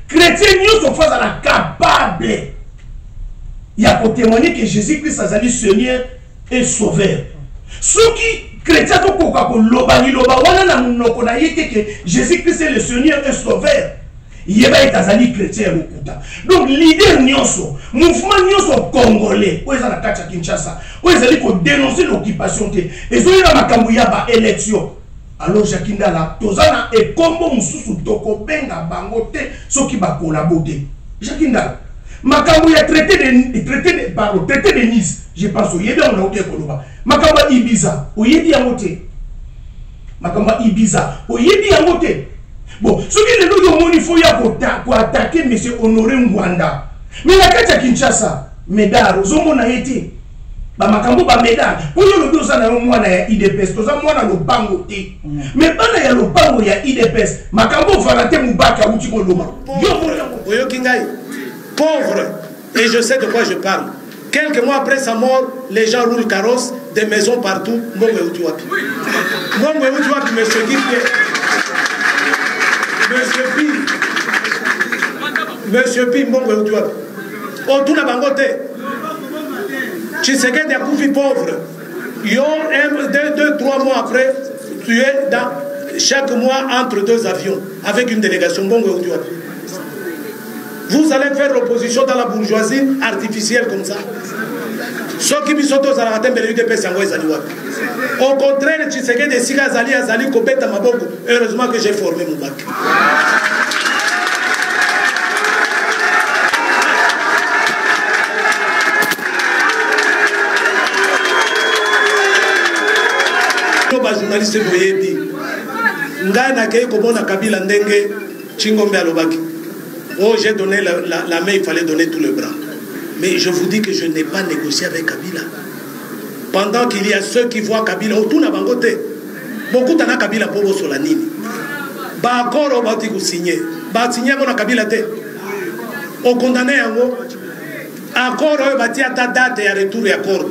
Chrétien nyonso faut la capable ya ko témoigner que Jésus-Christ azali Seigneur et Sauveur. Ceux qui chrétiens to koka ko loba ni loba wana na munoko na yete que Jésus-Christ est le Seigneur et Sauveur. Yeba etazali chrétien lokuta. Donc leader nyonso, mouvement nyonso congolais, oza na kati ya Kinshasa, oza li ko dénoncer l'occupation te. Ezoyi na makambo ya ba élection. Alors Jacques Ndala, tozana e kombo mususu toko benga bango te soki ba collaborer. Jacques Ndala, makambo ya traité de Nice, je pense au yebi on a outé koloba. Makambo Ibiza, o yebi yango te. Makambo Ibiza, o yebi yango te. Bon, ce qui est le monde, il faut y attaquer M. Honoré Ngwanda. Mais la carte à Kinshasa, Médard, aux hommes a été. Makambo ba Médard. Pour le dos, ça n'a pas de IDPS. Tout ça, moi, on a le bango. Mais pas là, il y a le bango, il y a IDPS. Makambo va rater Moubaka ou Tikoloma. Oyo Kingai, pauvre, et je sais de quoi je parle. Quelques mois après sa mort, les gens roulent carrosse, des maisons partout. Mbongo Utuapi. Mbongo Utuapi, monsieur Guy. Monsieur Pi, Mbongo Utuapi. On tourne à Bangote. Tshisekedi a couvé pauvre. Yo, 2-3 mois après, tu es dans chaque mois entre 2 avions avec une délégation. Mbongo Utuapi. Vous allez faire l'opposition dans la bourgeoisie artificielle comme ça. Ceux qui sont tous à la raté, mais au contraire, Tshisekedi et Sika Zali Azali Kobeta Maboko. Heureusement que j'ai formé mon bac. Journaliste Boyebi Nga Nakei Kobona Kabila Ndenge Chingombe Alobaki. Oh, j'ai donné la main, il fallait donner tout le bras. Mais je vous dis que je n'ai pas négocié avec Kabila. Pendant qu'il y a ceux qui voient Kabila, autour n'a bangote. Beaucoup d'ana Kabila pour vos solanini. Ba accord au bati signé. Ba signé mon Kabila te. Au condamné en haut. Accord au bati à ta date et à retour et accord.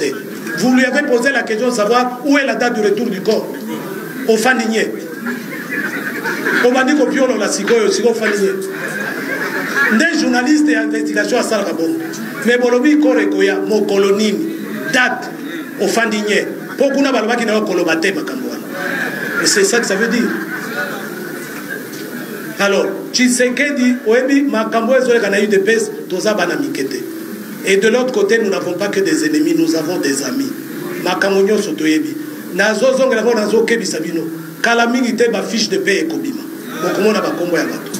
Vous lui avez posé la question de savoir où est la date du retour du corps. Au Fanigné. Au bandi copiolo la sigo au Fanigné. Des journalistes et investigation à Salgabon. Mais Bolobi Korekoya, mon colonine, date au Fandigné. Pourquoi n'a pas qui n'a pas colobate Makambouane? Et c'est ça que ça veut dire. Alors, Tshisekedi, Oebi, Makambouane, Zoé, eu des pèses, Toza Banamikete. Et de l'autre côté, nous n'avons pas que des ennemis, nous avons des amis. Makamouignon Sotoyebi. Nazo Zong, Nazo Kebi Sabino. Kalamingite, ma fiche de paix et Kobima. Bokomo n'a pas combo ya bato.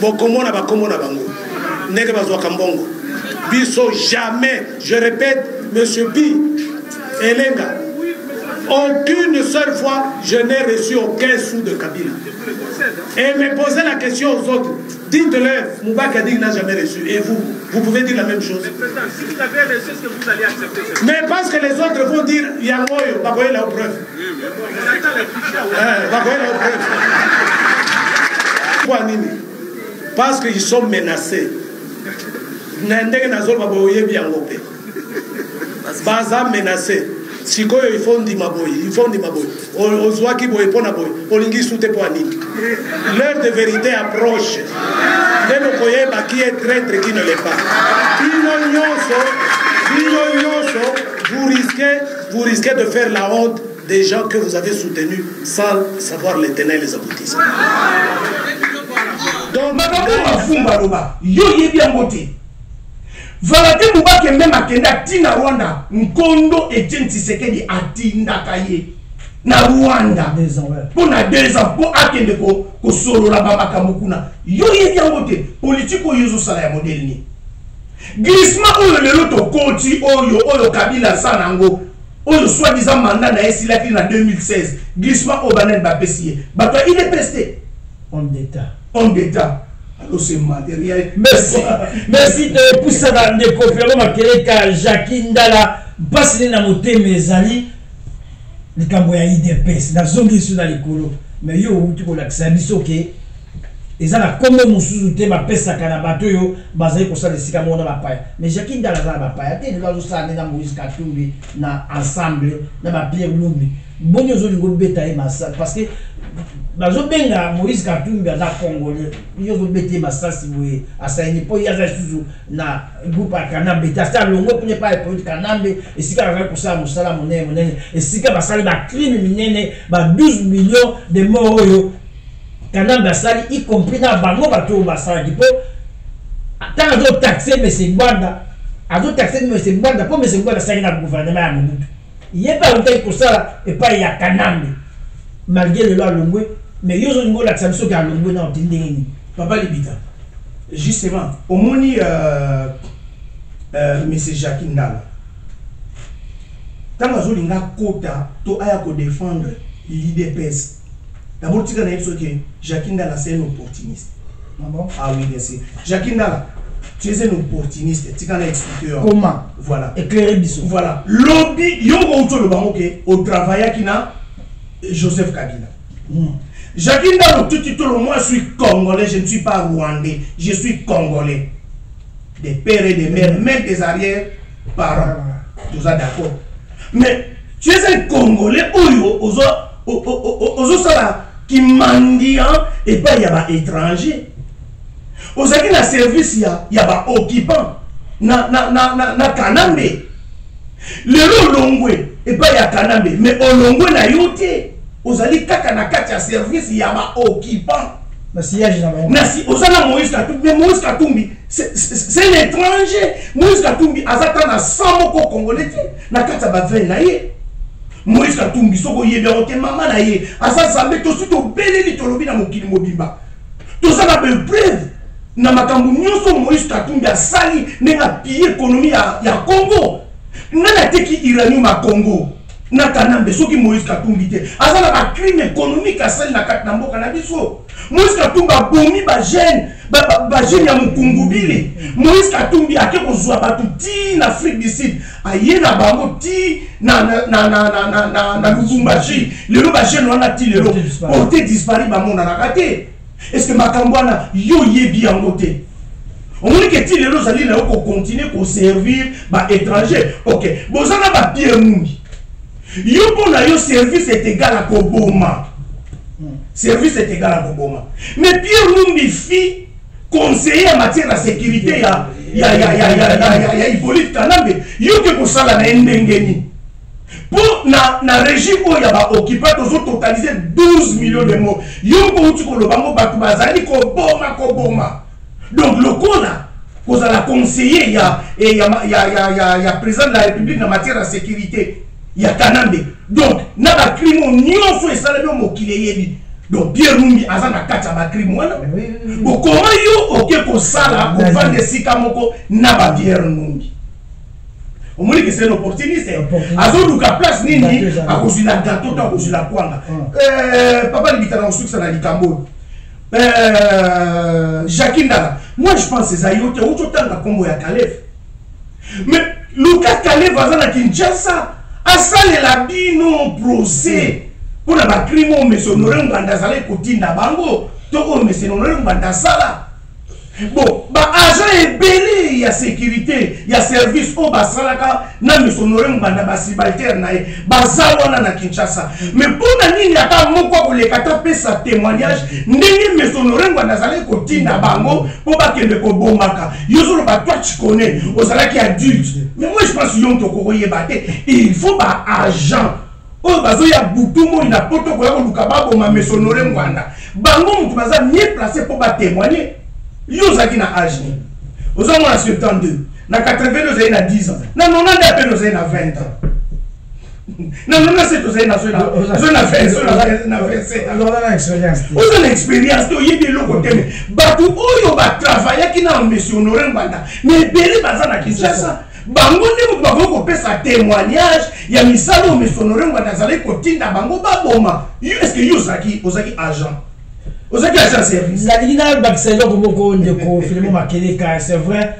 Bokomo n'a pas combo na bango. Nege bazo Kambongo. Biso jamais, je répète, monsieur Pi, Elenga, aucune seule fois, je n'ai reçu aucun sou de Kabila. Et me poser la question aux autres, dites-leur, Moubaka dit qu'il n'a jamais reçu. Et vous pouvez dire la même chose. Mais président, si vous avez reçu, est-ce que vous allez accepter ça? Mais parce que les autres vont dire, Yangoyo, Bagoye la preuve. Bagoye la preuve. Pourquoi Nini? Parce qu'ils sont menacés. Nandek Nazol Baboye Biangope. Baza menacé. Sikoyo ils font di maboy, ils font di maboy. Ozwaki boy pona boy. Olingi soute poani. L'heure de vérité approche. Neno koyeba qui est traître qui ne l'est pas. Vous risquez de faire la honte des gens que vous avez soutenus sans savoir les tenants et les aboutissants. Donc Madame Fumba Loba, yo yebi angote. Valate Moubake même akenda tina Rwanda, Nkondo et Tshisekedi atinda kaye na Rwanda. 2 ans, pour na 2 ans pour akende ko solo la baba kamukuna. Yo yebi angote politique oyo sala ya modèle ni. Glissement oyo lelo to koti oyo Kabila sanango. Oyo soi-disant mandat na esilaki na 2016. Glissement au banen ba pesier. Bato il est pesté. Homme d'État. Homme d'État. Alors c'est matériel. Merci. Merci de pousser dans le conférence à Jacques Ndala. Passe na moté mes amis. Le Camboya IDPS. La zone qui est dans les colos. Mais yo, tu peux l'accès bisoké. Et ça la comme mon sous-outé ma pesa kanabato yo. Basé pour ça les sikamo na bapaya. Mais Jacques Ndala za bapaya. T'es de la ça na Moïse Katumbi na ensemble na ba Pierre Lumbi. Bonne zone go beta et massa parce que bazobenga Moïse Katumbi aza congolais yo zobete masasi boye asaini po yaza suzu na groupe ya Kanambe tata longo pour ne pas être Kanambe esika ka kusala musala monene esika basali ba crime minene ba 12 millions de morts oyo Kanambe asali y compris na bango bato basali po tant azo taxer mais c'est Banda azo taxer mais c'est Banda po mais c'est Banda sali na gouvernement ya Mobutu yeba utai kusala et pas ya Kanambe malgré le loi Longwe. Mais il y a un mot là, ça me semble qu'il y a un mot Papa Libita. Justement, au moni, M. Jacques Ndala. Tant que vous avez quota, tu as défendre l'IDPS. D'abord, tu as dit que Jacques Ndala, c'est un opportuniste. Ah oui, bien sûr. Jacques Ndala, tu es un opportuniste. Tu as expliqué. Comment? Voilà. Éclairer Bissot. Voilà. Lobby, il y a un banque au travail qui n'a Joseph Kabila. Jacques Ndala, moi je suis congolais, je ne suis pas rwandais, je suis congolais. Des pères et des mères, même des arrière-parents. Tout ça d'accord. Mais tu es un congolais, qui mendiant et pas il y a des étrangers. Aux qui na service il y a des occupants. Na Kanambe. Le Longwe et pas il y a Kanambe, mais au Longwe na yoté. Ozali kaka na kati ya service ya ba occupant na siège na ba na si ozala Moïse Katumbi, mais Moïse Katumbi c'est un étranger. Moïse Katumbi azata na 100 moko congolais na kati ya ba 20 na ye. Moïse Katumbi soko yebe ote mama na ye asa sambe to suto beleli tolobi na mokili mobimba to sala be preuve na makambu nyonso Moïse Katumbi asali nenga piller économie ya Congo nana teki uranium ma Congo na Kanambe soki Moïse Katumbi te azala ba crime économique asali na kati na mboka na biso. Moïse Katumbi abomi ba jeune ya mukungubile. Moïse Katumbi ake kozwa batu ti na Afrique du Sud aye na bango ti na Lubumbashi lelo ba jeune wana ti lelo porté disparu ba mona na kate. Est-ce que makambo wana yo yebi yango te? On dit que ti lelo zali na ko continuer ko servir ba étranger. OK, bozana ba Pierre Mumbi. Yo pona yo service est égal à Koboma. Service est égal à Koboma. Mais Pierre Mumbi fit conseiller en matière de sécurité il y a Hippolyte Kanambe. Yo ke kosala na ndengeni. Pour na régime où il y a ba occupant totalisé 12 millions de morts. Yo ko uti ko lobango batu bazali Koboma. Donc le cola kozala conseiller il y a président de la République en matière de sécurité. Il y a Kanambe. Donc, na ba crime nyonso esala bien mokile yebi. Donc Pierre Mumbi azana kacha ba crime wana. Bon comment yo OK ko sala ko vendre sika moko na ba Pierre Mumbi. On me dit que c'est une opportunité. Azo duka place nini akozila gâteau ta akozila kwanga. Papa Libita na osuki sana likambo. Jacques Ndala. Moi je pense c'est ayote ototanga kombo ya Kalef. Mais Luka Kalef azana Kinshasa. Asale la bino procès pour la crime au monsieur Nganda Zale Kotinda Bango, Toko monsieur Nganda Sala. Bon, bah agent est belé, il y a sécurité, il y a service au Basalaka, na monsieur Nganda Basibalter nae, Bazawana na Kinshasa. Mais pour la ligne, il y a pas mon quoi pour les catapes sa témoignage, n'est monsieur Nganda Zale Kotinda Bango, pour pas qu'il ne kobomaka. Yosolo ba toi tu connais, aux alaki adultes. Mais moi je pense que il faut pas agent. Oh, bazo ya butumo ina poto ko yako lukababo ma mesonore Ngwanda. Bango mutu baza mieux placé pour ba témoigner. Yo zaki na âge ni. Ozo mo na 72, na 82 ozo na 10 ans. Na 90 ape ozo na 20 ans. Na 97 ozo na 20, na 27. Alors on a expérience. Ozo na expérience to yebi loko teme. Batu oyo ba travailler ki na mesonore Ngwanda. Mais belé baza na Kinshasa. Bango ne bako pesa témoignage ya misalo mesonore Ngwanda zale kotinda bango baboma. Est-ce que yo zaki agent? Ozaki agent service. La ligne bakiselo komoko ndeko filemo makeleka c'est vrai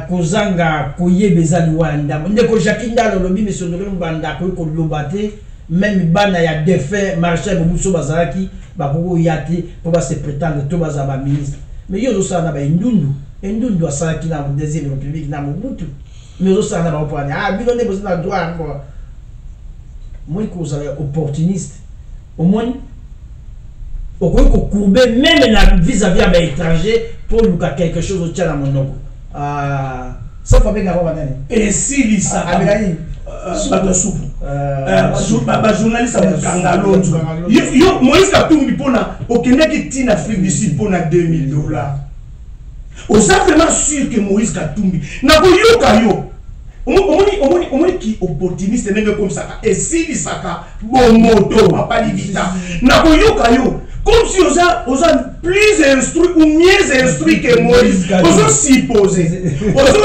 kozanga koyebeza Rwanda. Ndeko Jacques Ndala lobi mesonore Ngwanda ko lobate même bana ya défait marché bobuso bazalaki bakoko yate pour ba se prétendre to bazaba ministre. Mais yo zo na ba ndundu asalaki na deuxième république na Mobutu. Mais aussi, on a pas besoin de droit. Moi, je suis opportuniste. Au moins, on peut courber même vis-à-vis à l'étranger pour nous quelque chose au tien à mon nom. Ça fait bien avant et si lisa bato soupe journaliste à l'autre yo Moïse Katumbi pona okendaki tina Afrique du Sud pona $2000. On est vraiment sûr que Moïse Katumbi na ko yoka yo omoni qui opportuniste nenge comme ça et si lisaka bon moto papa libita na ko yoka yo comme si on a plus instruit ou mieux instruit que Moïse. On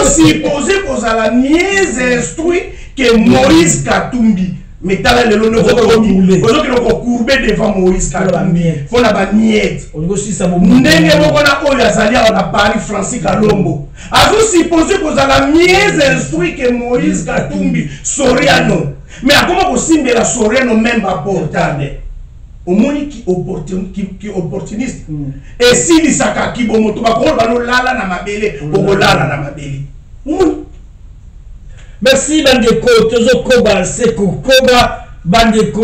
supposer qu'on a la mieux instruit que Moïse Katumbi. Mais t'as là le nom de courbé devant Moïse Katumbi. Faut la baniette. N'enge mokona oya zalia on a parlé Francis Kalombo. A vous supposer qu'on a la mieux instruit que Moïse Katumbi Soriano. Mais à comment possible la Soriano même pas portable. Au moins qui opportuniste et si les saka qui bon moto ba ko ba no lala na mabele o lala na mabele. Merci bandeko tozo koba seko koba bandeko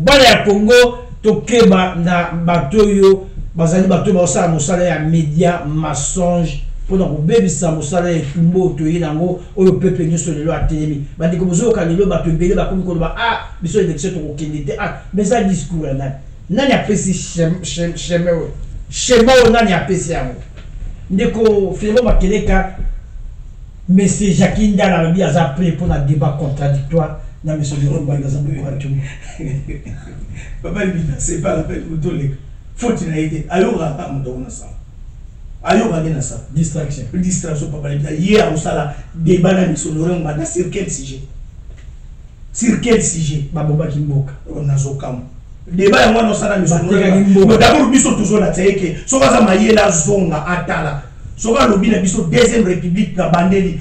bana Congo tokeba na batoyo bazali bato ba osala mosala ya média mensonge pour donc bebisa mosala ya tumbo to yinango oyo pepe nyoso lelo atelemi bandeko bozo ka lelo bato ebele ba komi ko ba biso élection to kokende mais ça discours nani apesi schéma nani apesi yango ndeko Philibert Makeleka monsieur Jacques Ndala lobi aza prêt pour un débat contradictoire na monsieur Jérôme Bangaza Moukouratou. Papa c'est pas la peine de tolérer. Faut-il aider ayora amdona ça. Ayora gena ça. Distraction papa hier on sala débat na monsieur Laurent Banda sur quel sujet? Sur quel sujet? Baboba Kimboka. On a zokam. Débat moi non sala monsieur Laurent. D'abord biso toujours la teke. Soka za mayela zonga atala. Soka lobi na biso deuxième république na bandeli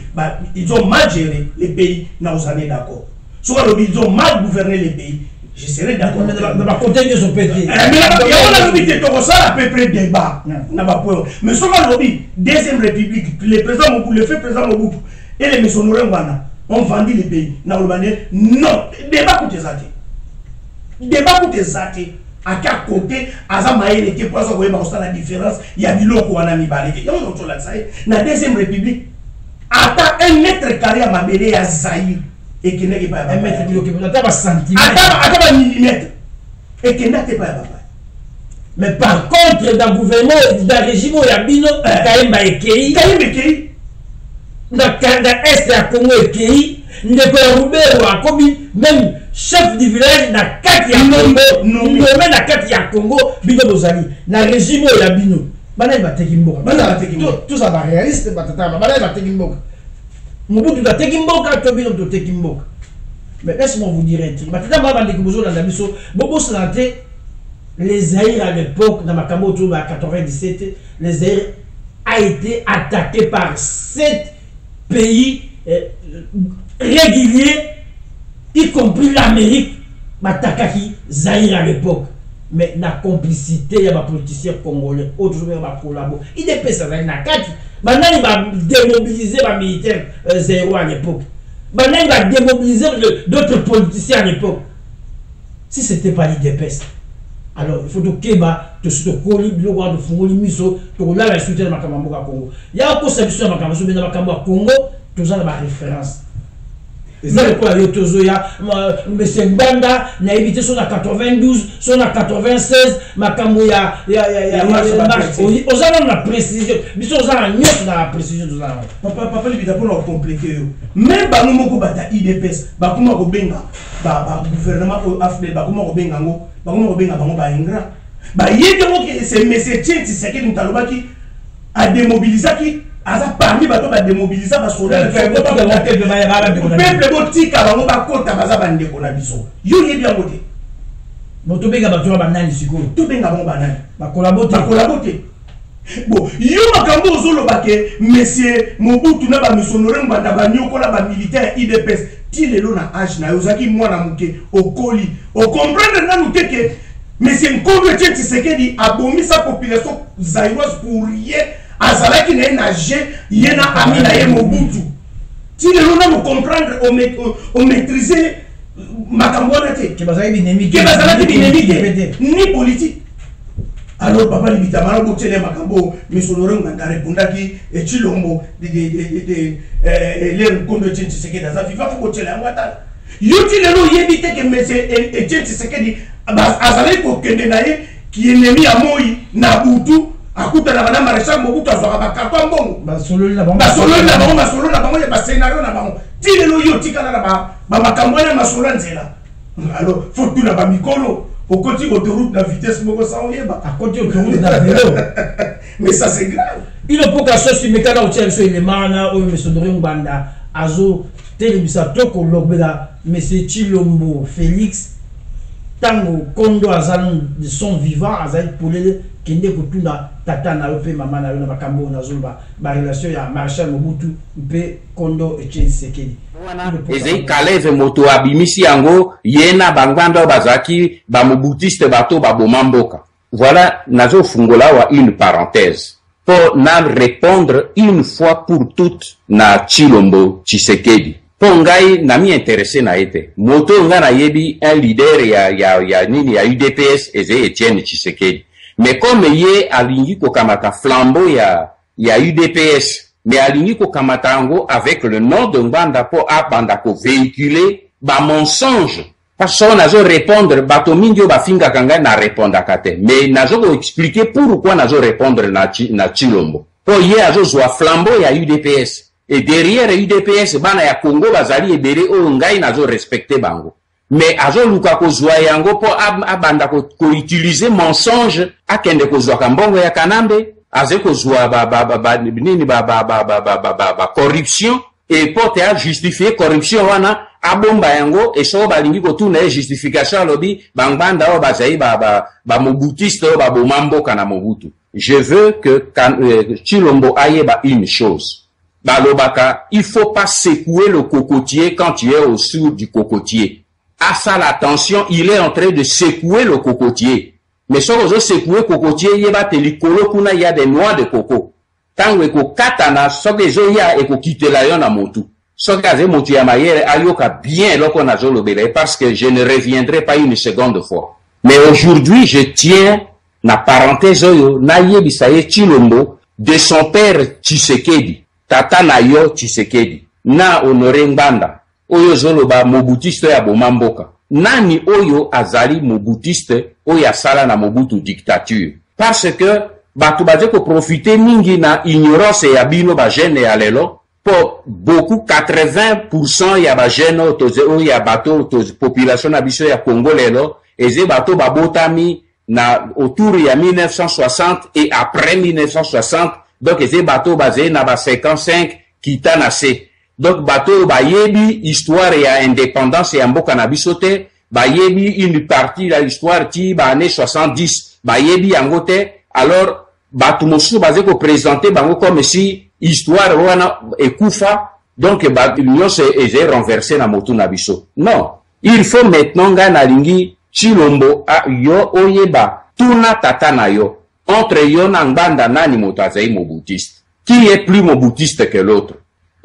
ils ont mal géré les pays na aux années d'accord. Soka lobi ils ont mal gouverné les pays. Je serais d'accord. Dans la contexte de ce pays. Mais on a lobi de ça à peu près débat na ba point. Mais soka lobi deuxième république le président Mobutu le fait président Mobutu et les missionnaires Ngwana ont vendu les pays na Olbane non débat coûte zati. Débat coûte zati. À quel côté, Azamaï était pour ça la différence, il y a du lot qu'on a mis balé. Il y a un autre là, ça y est. La deuxième république, attends 1 mètre carré à ma bébé à Zahir et qui n'est pas 1 mètre carré, attends un centimètre. Attends un millimètre et qui n'est pas papa. Mais par contre, dans le gouvernement, dans le régime, il y a Bino, Kaïmba et Kei. Dans l'Est, il y a Congo et Kei. Même chef du village na kati ya Congo nommé na kati ya Congo bino bozali na régime ya bino bana ba tekimboka bana tekimboka tout ça ba réaliste batata bana ba tekimboka Mobutu ba tekimboka to bino to tekimboka mais laisse-moi vous dire un truc batata ba bande kibozo na biso bobo santé les Zaïre à l'époque dans makambo to ba 97 les Zaïre a été attaqué par 7 pays réguliers, y compris l'Amérique, Matakaki, Zaïre à l'époque. Mais la complicité, il y a des politiciens congolais, autres joueurs qui collaborent. Il est ça dans la carte. Maintenant, il va démobiliser les militaires zéro à l'époque. Maintenant, il va démobiliser d'autres politiciens à l'époque. Si ce n'était pas l'IDPS, alors il faut que tu sois de Fungoli Miso, tu as la soutien de Makambo à Congo. Il y a encore cette question de Makambo à Congo, tu as la référence. C'est quoi les Tozoya, M. Banda, n'a évité son à 92, son à 96, Makambo ya marche. Aux allons la précision, mais aux allons la précision de ça. Papa, il faut leur compliquer. Même si nous avons IDPS, nous avons le gouvernement AFD, nous avons c'est M. Tchèque, c'est qui nous a démobilisé. Aza parmi bato ba démobiliser parce que le peuple botika bango ba kota baza bande ko na biso yo yebi yangote boto benga bato ba nani siko to benga bango ba nani ba collaborer bon yo makambo ozolo ba ke monsieur Mobutu na ba missionnaire mbanda ba nyokola ba militaire IDPS ti lelo na âge na yozaki mwana muke okoli o comprendre na nuke ke monsieur Nkombe Tshisekedi abomi sa population zaïroise pour rien. Azalaki na nage yena amina ye Mobutu. Si les gens nous comprendre on maîtriser makambo na te. Que bazali binemi ni politique. Alors papa limita mara botele makambo misonore nganda repondaki et Chilombo les kondo Etienne Tshisekedi za viva ko botele ngata yoti lelo yebite ke monsieur Etienne Tshisekedi azali ko kende naye ki ennemi a moi na butu akuta na bana maréchal Mobutu azwaka ba carton bongo basolo na bango ya ba scénario na bango ti lelo yoti kana na ba makambo na masolo nzela. Alors faut tout na ba mikolo au côté autoroute la vitesse moko sa oyeba à côté autoroute na vélo. Mais ça c'est grave. Il faut qu'à ce si mekana au tien so élément na o monsieur Doring Banda azo telebisa toko lobela monsieur Chilombo Félix tango kondo azan de son vivant azali polele kende kutuna tata na pe mama na na makambo na zomba ba relation ya Marshal Mobutu pe kondo Etienne Tshisekedi ezei kaleve moto abimisi yango yena bangwanda bazaki ba mobutiste bato ba bomamboka. Voilà nazo fungola wa une parenthèse pour na répondre une fois pour toutes na Chilombo Tshisekedi. Pour ngai na mi intéressé na ete moto nga na yebi un leader ya nini ya UDPS ezei Etienne Tshisekedi. Mais comme yé alingi ko kamata flambeau ya UDPS mais alingi ko kamata ngo avec le nom de Nganda pour abanda ko véhiculer ba mensonge parce qu'on nazo répondre bato mingi ba finga kanga na répondre kate mais nazo ko expliquer pourquoi nazo répondre na Chilombo pour yé azo zwa flambeau ya UDPS et derrière UDPS bana ya Congo bazali ebere o ngai nazo respecter bango. Mais azo luka ko zwa yango po abanda ko utiliser mensonge akende ko zwa kambongo ya Kanambe aze ko zwa corruption et pour te justifier corruption wana abomba yango et so balingi ko tuna justification lobi bangbanda o bazai ba mobutiste o ba bomamboka na Mobutu. Je veux que Chilombo ayeba une chose. Balobaka, il faut pas secouer le cocotier quand tu es au sud du cocotier. À ça, l'attention, il est en train de secouer le cocotier. Mais si on veut secouer le cocotier, il y a des noix de coco. Tant que katana, so que zo ya et ko quitter la yon à motu. So que ze motu ya mayere ayoka bien loko na zo lobele parce que je ne reviendrai pas une seconde fois. Mais aujourd'hui, je tiens na parenthèse yo na yebisaye Chilombo de son père Tshisekedi. Tata na yo Tshisekedi. Na Honoré Nganda. Oyo zoloba mobutiste ya bomamboka. Nani oyo azali mobutiste oyo asala na Mobutu dictature. Parce que batu baje ko profiter mingi na ignorance ya bino ba jeune ya lelo pour beaucoup 80% ya ba jeune toze oyo ya bato toze population na biso ya Congo lelo eze bato babotami na autour ya 1960 et après 1960 donc eze bato basé na ba 55 kita na se. Donc bato ba yebi histoire ya indépendance ya mboka na bisote ba yebi une partie la histoire ti ba année 70 ba yebi yangote alors bato mosu basé ko présenter bango comme si histoire wana ekufa donc ba l'union est renversée na motu na biso. Non, il faut maintenant ngana lingi Chilombo yo oyeba tuna tata na yo entre yo na Nganda nani moto azai mobutiste qui est plus mobutiste que l'autre.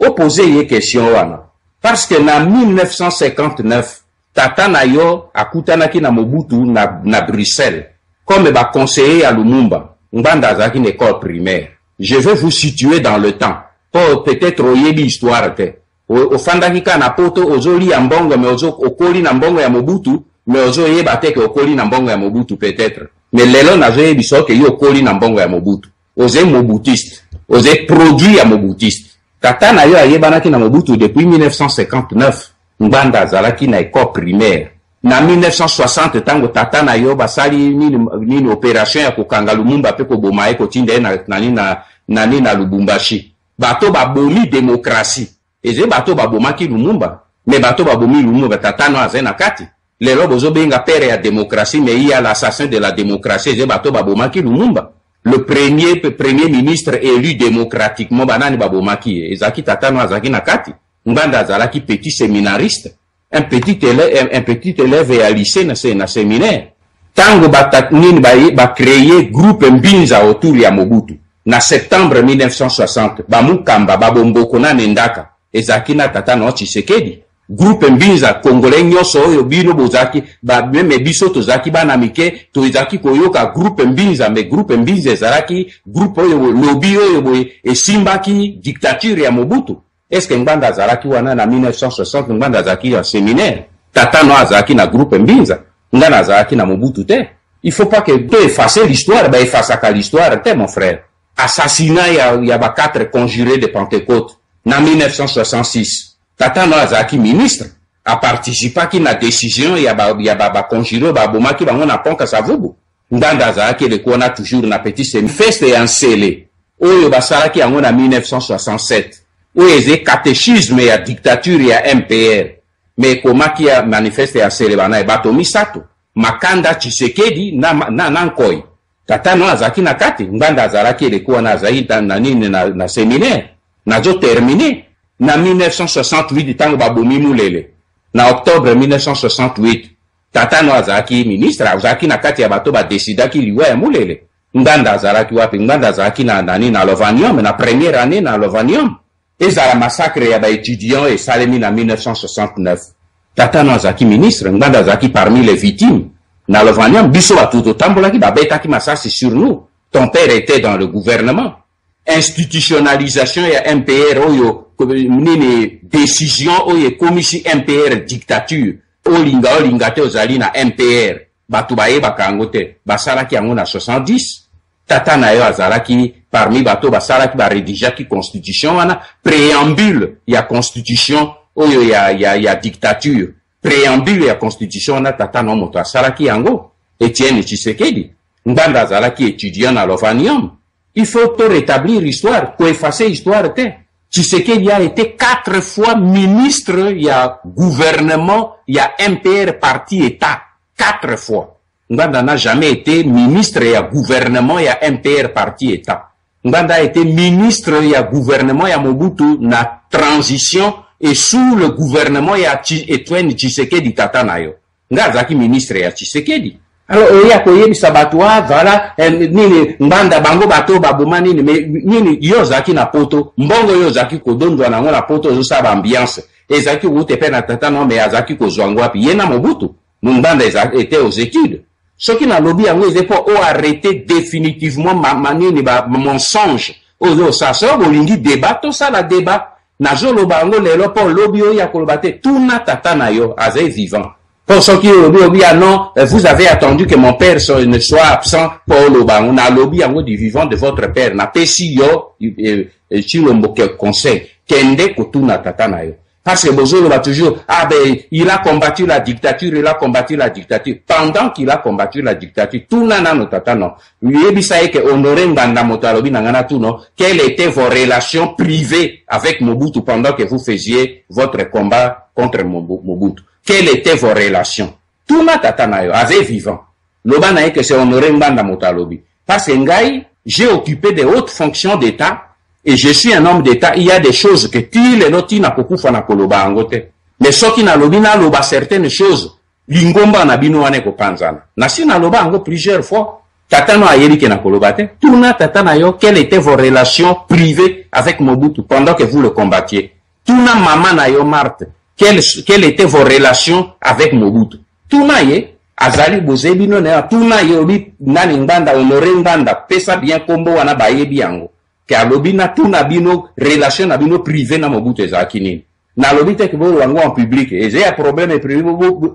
Opposer une question wana parce que na 1959 tata na yo akutanaki na Mobutu na Bruxelles comme ba conseiller à Lumumba Nganda azaki une école primaire. Je vais vous situer dans le temps pour peut-être oyebi histoire te ofandaki kana poto ozoli ya mbongo mais ozo okoli na mbongo ya Mobutu mais ozo yeba te ke okoli na mbongo ya Mobutu peut-être mais lelo nazo yebi so ke yo okoli na mbongo ya Mobutu oze mobutiste oze produit ya mobutiste. Tata na yo ayebanaki na Mobutu depuis 1959. Nganda azalaki na école primaire. Na 1960 tango tata na yo basali nini opération ya kokanga Lumumba pe ko boma ko tinda na Lubumbashi. Bato babomi démocratie. Eze bato babomaki Lumumba. Mais bato babomi Lumumba tata no azena kati. Lelo bozo benga père ya démocratie mais il y a l'assassin de la démocratie. Eze bato babomaki Lumumba. Le premier ministre élu démocratiquement banani babomaki ezaki tatano azaki nakati Nganda azalaki petit séminariste un petit élève à lycée na séminaire tango bataknini ba créer groupe Mbinza autour ya Mobutu na septembre 1960 bamukamba babomboko na nendaka ezaki na tatano Tshisekedi groupe mbinza congolais nyoso oyo bino bozaki ba meme biso tozaki bana mike tozaki koyoka groupe mbinza mais groupe mbinza ezalaki groupe oyo lobby oyo boye esimbaki dictature ya Mobutu. Est-ce que Ngbanda azalaki wana na 1960 Ngbanda azalaki ya séminaire tata no azalaki na groupe mbinza ngana azalaki na Mobutu te. Il faut pas que tu effacer l'histoire, bah effacer l'histoire te mon frère. Assassinat il y a 4 conjurés de Pentecôte en 1966. Tata no azaki ministre a participé à la décision il y a conjuré ba boma ki bango na ponka savubu. Nganda azaki le ko na toujours na petit manifeste en scellé. Oyo basalaki yango na 1967. Oyo eze catéchisme ya dictature ya MPR. Mais comment qui a manifesté à scellé bana e bato misato. Makanda Tshisekedi na Nkoi. Tata no azaki na kati Ngbanda azalaki elekuwa na zaida na nini na séminaire na jo terminé na 1968 tango babomi mulele na octobre 1968 tata no azalaki ministre azalaki na kati ya bato ba decidaki liwa ya mulele. Ngbanda azalaki wapi? Ngbanda azalaki na nani na Lovanium na première année na Lovanium. Ezala massacre ya ba étudiants et salemi na 1969. Tata no azalaki ministre Ngbanda azalaki parmi les victimes. Na Lovanium, biso batuto tambolaki babetaki masasi sur nous. Ton père était dans le gouvernement. Institutionnalisation ya MPR oyo nini décision oyo komisi MPR dictature. Olinga te ozali na MPR. Batu baye bakango te. Basalaki yango na 70. Tata na yo azalaki parmi bato basalaki ba rédigeaki constitution wana préambule ya constitution oyo ya dictature. Préambule ya constitution na tata no moto asalaki yango Etienne Tshisekedi. Ngbanda azalaki étudiant na Lovanium. Il faut te rétablir l'histoire, ko effacer l'histoire te. Tshisekedi a été 4 fois ministre ya gouvernement ya MPR parti état 4 fois. Ngbanda n'a jamais été ministre ya gouvernement ya MPR parti état. Ngbanda a été ministre ya gouvernement ya Mobutu na transition et sous le gouvernement ya Etienne Tshisekedi tata na yo. Nga zaki ministre ya Tshisekedi. Alors oya koyebisa bato voilà nini Ngbanda bango bato baboma nini nini yo zaki na poto mbongo yo zaki kodondwa nango na poto zo sa ambiance ezaki ute pe na tata no mais azaki kozwangwa pi yena Mobutu Ngbanda était aux études. Ce qui na lobby yango eze po arrêter définitivement manini ba mensonge ozo sa so bolingi débat to ça la débat na zolo bango lelo po lobby oya kolobate tuna tata na yo azé vivant. Pour ceux qui lobby non, vous avez attendu que mon père ne soit absent pour le bango na lobby yango du vivant de votre père na pesi yo chilombo ke conseil kende ko tuna tata na yo. Parce que Bozolo va toujours, il a combattu la dictature, Pendant qu'il a combattu la dictature, tout nana no tata non. Lui que honoré Ngbanda Motalobi nangana tout non. Quelles étaient vos relations privées avec Mobutu pendant que vous faisiez votre combat contre Mobutu? Quelles étaient vos relations? Tout na tata na yo, avec vivant. Loba na que c'est honoré Ngbanda Motalobi. Parce que ngai, j'ai occupé de hautes fonctions d'État. Et je suis un homme d'État, il y a des choses que les noti na kokufa na koloba angote. Mais ce qui na lobi na loba certaines choses, lingomba na bino wane ko panzana. Na si na loba ango plusieurs fois, tata no ayeli ke na koloba te. Tuna tata na yo, quelles étaient vos relations privées avec Mobutu pendant que vous le combattiez? Tuna mama na yo Marthe, quelles étaient vos relations avec Mobutu? Tuna ye, azali bozebi no na tuna ye obi nani Ngbanda honoré Ngbanda, pesa bien kombo wana bayebi yango. Car lobi na tout na bino relation na bino privé na Mobutu ezaki nini na lobi te kibo wango en public et j'ai un problème privé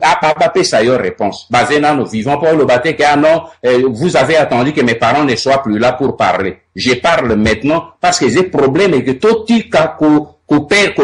a pas ça yo réponse basé na nos vivants pour le battre car non vous avez attendu que mes parents ne soient plus là pour parler. Je parle maintenant parce que j'ai problème et que tout tika ko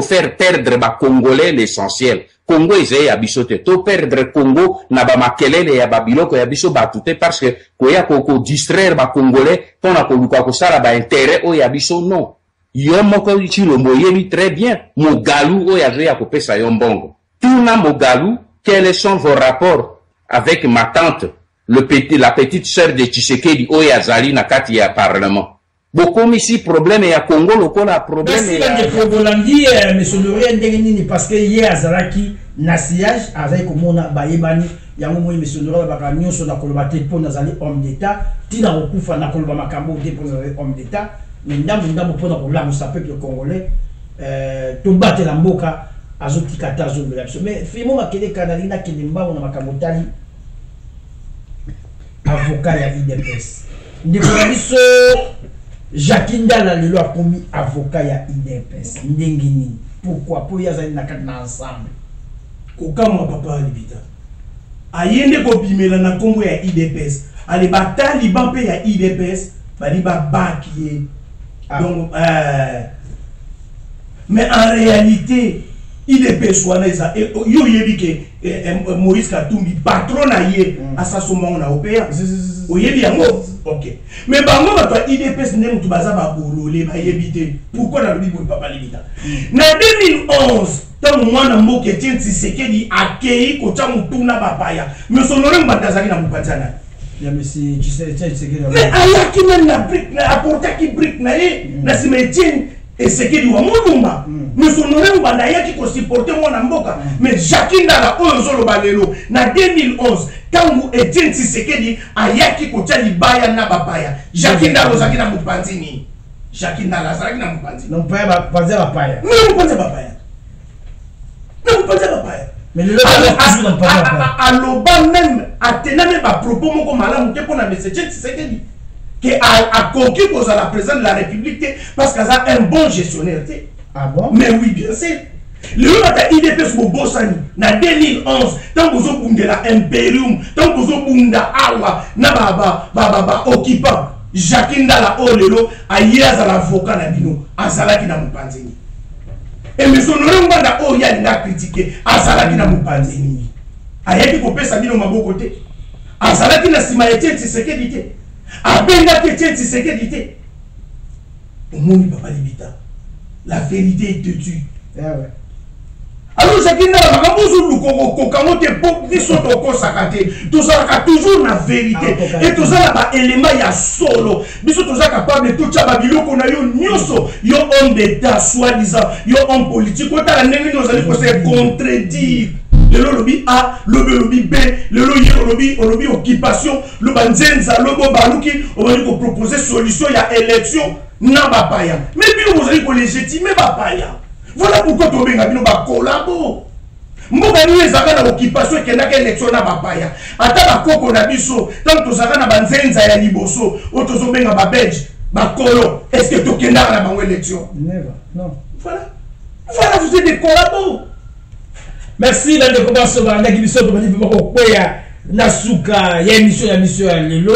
faire perdre ba congolais l'essentiel. Congo eze ya biso te to perdre Congo na ba makelele ya babiloko ya biso batute parce que koya ko distraire ba congolais pona ko luka ko sala ba intérêt o ya biso non yo moko chilo moyebi très bien mogalu o ya ya ko pesa yo mbongo tuna mogalu. Quels sont vos rapports avec ma tante la petite sœur de Tshisekedi o ya zali na kati ya parlement? Beaucoup ici problème ya Congo lokola problème ya Fogolandi monsieur Lorien ndengenini parce que hier azalaki na siège avec mona bayebani yango moi monsieur Lorien baka nyonso na kolobate po nazali homme d'état tina okufa na koloba makambo de po nazali homme d'état mais ndambo pona kolamo sa peuple congolais to battre la mboka azotikata azolola biso mais Filemon Makeleka na lina kelembango na makambo tali avocat ya IDPS ndeko na biso Jacques Ndala lelo akomi avocat ya IDPS ndenge nini pourquoi po yazali na kati na ensemble kokamwa papa Libita ayende kobimela na kombo ya IDPS ale batali bampe ya IDPS bali babakiye donc mais en réalité IDPS wana eza yo yebi ke Moïse Katumbi patron na ye asasomango na OPA oyebi yango ok mais bango bato IDPS ne mutu baza ba bolole ba yebite pourquoi na lobi boy papa Libita na 2011 tant mwana mboka Etienne Tshisekedi akei ko tsa mutuna bapaya mais sonore mbandazaki na mupatana ya monsieur Tshisekedi mais ayaki même na brique na apporta ki brique na ye na Etienne Tshisekedi wa mulumba mais sonore mbanda yaki ko supporter mwana mboka mais Jacques Ndala oyo zolo balelo na 2011 tangu Etienne Tshisekedi ayaki ko tsa libaya na bapaya Jacques Ndala ozaki na mupanzini Jacques Ndala azaki na mupanzini non pas bapanza bapaya mais mupanza bapaya non pas bapaya mais le aloba même atena même ba propos moko malamu te pona monsieur Tshisekedi que a conquis pour la présidente de la République parce qu'elle a un bon gestionnaire. Ah bon? Mais oui, bien sûr. Le a IDPS pour Bossani, en 2011, tant que vous avez la Imperium, tant que vous avez Awa, Nababa, occupant, Jacques Ndala Olelo, Ayaz à l'avocat Nabino, Azalaki na Mupanzini. Et M. Norembanda Oya n'a critiqué, Azalaki na Mupanzini. Ayaki Kopé Sabino Mabokote, Azalaki na Simaete Tshisekedi. Abenga Etienne Tshisekedi. Omoni papa Libita. La vérité est têtue. Alors Jacques Ndala makambo lukongo kokango te pop biso to ko sakate. Tozalaka toujours na vérité et tozala ba élément ya solo. Biso tozala capable to tcha ba biloko na yo nyoso. Yo homme d'état soi-disant, yo homme politique otala ndenge nozali ko se contredire. Le lobby A, le lobby B, le lobby occupation, le banzenza, le baluki, on va dire proposer solution, il y a élection, n'a pas paya. Mais puis vous allez légitimer pas paya. Voilà pourquoi tu as dit que collabo. Mboka ni ezaka na occupation et n'a élection n'a pas paya. Ata ba koko na biso, tant que zaka na banzenza ya liboso, otozo benga ba belge, ba kolo, est-ce que tu kenda na bango élection? Never, non. Voilà. Voilà, vous êtes des collabos. Merci la découverte de la émission de Manifa Nasuka, il y a émission à Lelo.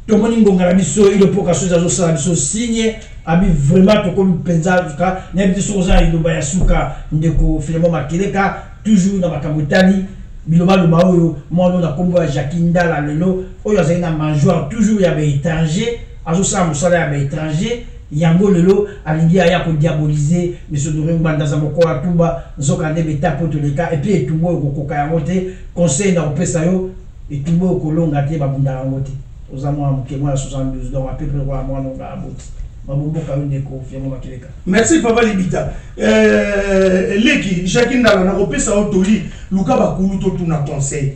Tout le monde a mission, il faut que chose à la mission signe. Abi vraiment tout comme penza ka n'habite sur ça il doit Yasuka ndeko Filemon Makeleka toujours dans makamutani biloba lo baoyo moi on a combo Jacques Ndala Lelo oyo azali na mangeoire toujours ya ba étranger azo sa musala ya ba étranger yango lelo alingi aya ko diaboliser monsieur Doré Mbanda za moko atumba nzoka nde beta poto leka et puis etumbo kokoka yango te conseil na opesa yo etumbo kolonga te babunda yango te ozamwa mukemwa 72 donc à peu près quoi moi non ga aboti mabombo ka ndeko Filemon Makeleka. Merci papa Libita. Leki Jacques Ndala na opesa otoli luka bakulu to tuna conseil.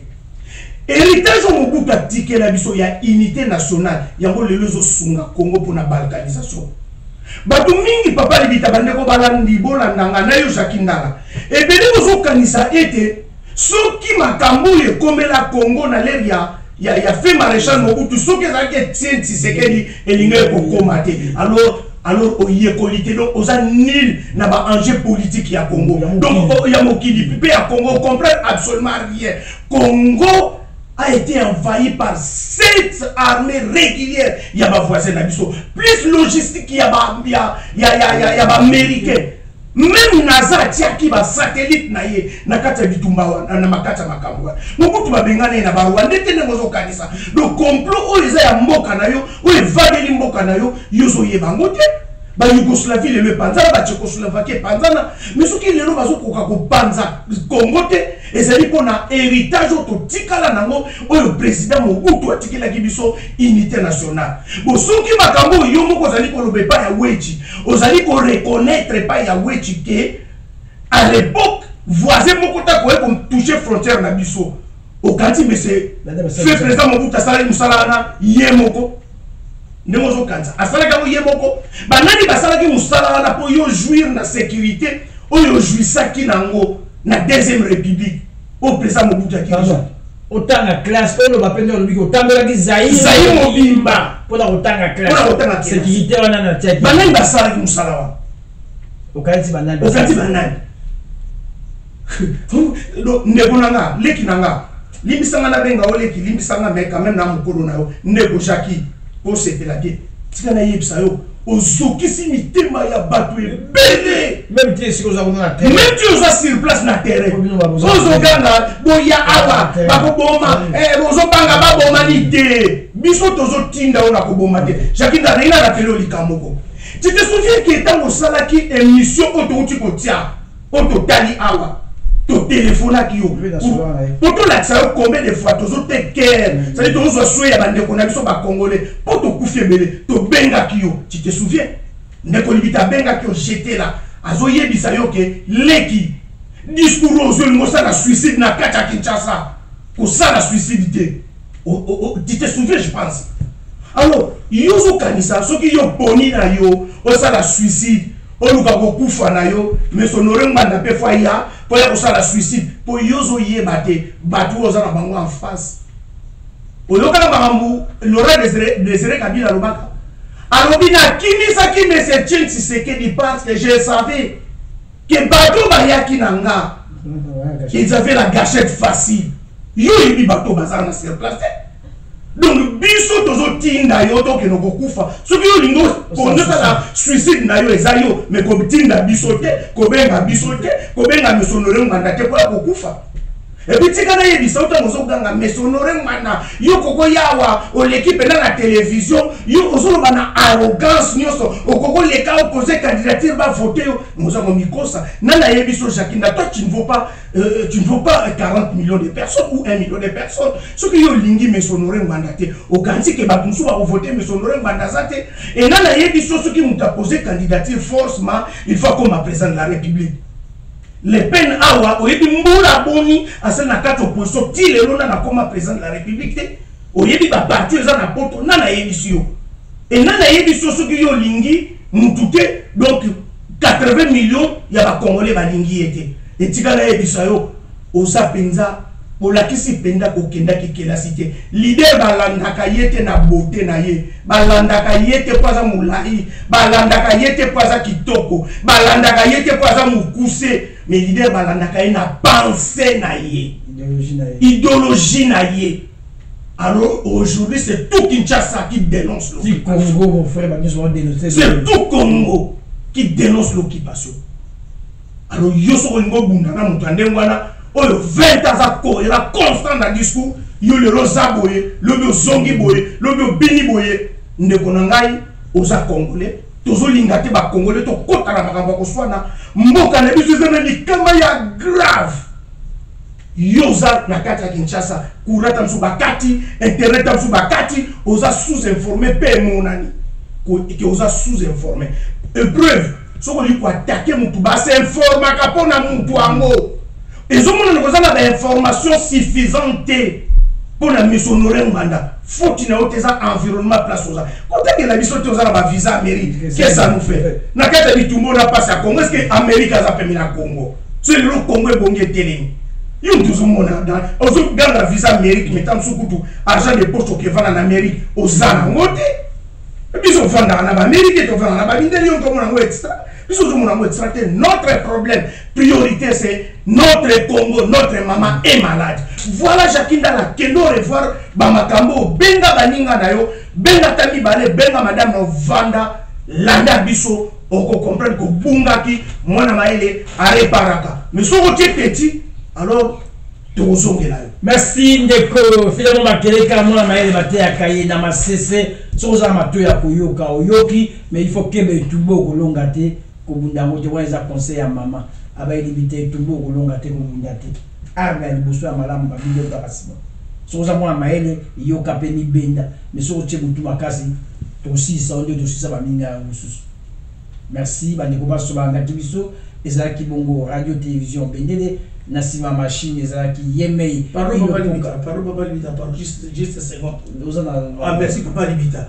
Héritage au Mobutu a tiqué la biso ya unité nationale yango lelo zo sunga Congo pour la balkanisation. Batu mingi papa Libita bandeko balandi bolandanga na yo Jacques Ndala. Et bele bozo kanisa ete soki makambo ye komela Congo na leria ya fait maréchal Mobutu soki ezaki Etienne Tshisekedi elinga ko komate. Alors oye qualité donc oza nul na ba enjeu politique ya Congo. Donc ya mokili pe ya Congo comprend absolument rien. Congo a été envahi par 7 armées régulières. Il y a ma voisin d'Abisso. Plus logistique, il y a américain. Même NASA qui va satellite naie nakata bitumba na makata makambwa. Mobutu babengana na barwa ndete ngozo kanisa. Le complot o eza ya mboka na yo, o evadeli mboka na yo, yozo yebango te. Ba Yougoslavie le panza ba Tchécoslovaquie panzana mais ce qui lelo bazo koka ko panza Congo te ezali pona héritage to tikala nango oyo président Mobutu atikela kibiso unité nationale bo soki makambo yo moko zali ko lobe pa ya wechi ozali ko reconnaître pa ya wechi ke à l'époque voisin moko ta ko toucher frontière na biso au kanti mais c'est fait président Mobutu asala musala na yemoko Nemozo kanza. Asala kamo yemoko. Banani basala ki musala wana po yo jouir na sécurité oyo jouissaki nango na deuxième république au président Mobutu akirisa autant la classe oyo bapende olobi autant la Zaïre mobimba pona autant la classe sécurité wana na tiaki banani basalaki musala wa okati banani ndeko nanga leki nanga limbisanga na benga oleki limbisanga mais quand même na mokolo na yo ndeko Jackie po sepela te tika na yebisa yo ozokisi mitema ya bato ebele même tu es sur place na terrain ozoganga boya awa bakoboma ozobanga babomani te biso tozotinda oyo na koboma te Jackie ndaina na tele olikamoko. Tu te souviens que ntango osalaki émission oyo touti kotia oyo totali awa totelefona yo po tolakisa yo combien de fois tozoteker cest tozozwa swe ya bandeko na biso bakongolais po tokufi ebele tobengaki yo. Tu te souviens ndeko libita abengaki yo jetela azoyebisa yo ke leki discours ozolinga osala suicide na kati ya Kinshasa kosala suicide te. Tu te souviens je pense. Alors yo ozokanisa soki yo poni na yo osala suicide oluka kokufa na yo mais sonore nganda pe fois ya po ya kosala suicide po yozo yeba te batu ozana bango en face oyoka na makambu Laurent Désiré Kabila lobaka alobi na kimisaki mais Etienne Tshisekedi parce que je savais que bato bayaki nanga ils avaient la gâchette facile yo yebi bato bazana sur place. Donc biso tozotinda yo to ke no kokufa soki yo lingo konyoka na suicide na yo ezayo mais ko tinda biso te ko benga mesonore nganda te ko kokufa et puis tika na yebisa uta mozoganga mesonore nganda yo koko yawa o l'équipe na télévision yo ozoloba na arrogance nyoso okoko leka opposer candidature ba voter yo mozango mikosa nana yebiso Jakinda toi tu ne vaux pas 40 millions de personnes ou 1 million de personnes ce que yo lingi mesonore nganda te o ganti ke ba kunsu ba voter mesonore nganda zate et nana yebiso ce qui m'a posé candidature forcément il faut comme président de la République. Les peines awa oyebi mbula boni asana na kato opposition ti lelo na koma président de la République te oyebi ba parti za na poto na yebisio et na yebisio soki yo lingi mutute donc 80 millions ya ba congolais ba lingi ete et tika na yebisa yo osa penza bolakisi penda kokenda kikela cité leader balandaka yete na beauté na ye balandaka yete kwaza mulai balandaka yete kwaza kitoko balandaka yete kwaza mukuse mais leader balandaka ye na pensée na ye idéologie na ye. Alors aujourd'hui c'est tout Kinshasa qui dénonce l'occupation. C'est tout Congo qui dénonce l'occupation. Alors yo so ngo bunda na mutande ngwana oyo 20 ans à cohérent constant dans discours yo le rosa boye le zongi boye le bini boye ndeko na ngai oza congolais tozolinga te ba congolais to kota na makambo ko swana mboka na biso zana likama ya grave yoza na kati ya Kinshasa kurata msu bakati internet msu bakati oza sous-informé pe monani ko oza sous-informé preuve soko liko attaquer mutu ba s'informa kapona mutu ango. Et je vous donne des informations suffisantes pour la mission Nganda. Faut qu'il y ait un environnement place aux gens. Quand on a un visa Amérique, qu'est-ce que ça nous fait? N'a qu'à dire tout le monde a passé à Congo. Est-ce que l'Amérique a permis la Congo? C'est le Congo est bon télé. Il y a tout le monde dans. On se garde un visa Amérique, mettant sous couteau argent de poche qui va en Amérique aux Zana. Et puis ils ont fait en Amérique, ils ont fait en Amérique, ils ont fait en extra. Notre problème, priorité, c'est notre Congo, notre maman est malade. Voilà Jakinda la kendo revoir Bamakambo, benga baninga nayo, benga tami bale, benga madame no vanda, landa biso, on comprend que bungaki, mwana maele, are paraka. Mais si on est petit, alors, merci Ndeko, finalement Makeleka, mwana maele bate ya kaye na masese, soza mato ya koyoka oyoki, mais il faut que me tubo kolongate. Kobundango te waiza conseil ya mama aba limité tumbo kolonga te kobundate arga liboso ya malamu ba bido takasima soza mwa maele yo kapeni benda mais so che mutu makasi to si sa onde to si sa ba minga mususu. Merci ba ndeko baso ba ngati biso ezalaki bongo radio télévision bendele na sima machine ezalaki yemei parole baba limita par juste seconde ah merci papa limita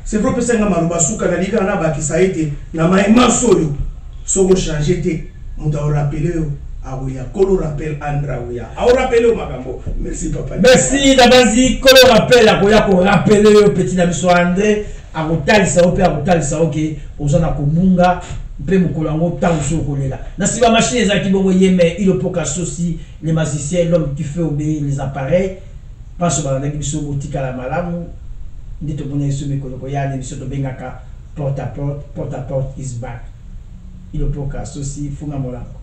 c'est vrai que c'est un maruba suka na lika na bakisa ete na maema soyo Si vous changez, vous devez rappeler Aouya. Kolo rappelle Andra Aouya. Aou rappelle Magambo. Merci papa. Merci Dabazi. Kolo rappelle Aouya pour rappeler petit ami so André. Arotal sao pe arotal sao ke ozana komunga. Mpe mukolango tant so kolela. Nasi ba machine ezaki bongo yeme il poka sosi les magiciens l'homme qui fait obéir les appareils. Parce que dans biso botika la malamu. Ndito bona iso mikolo ko ya ne biso to bengaka porte à porte is back. Il poka sosi funga molango.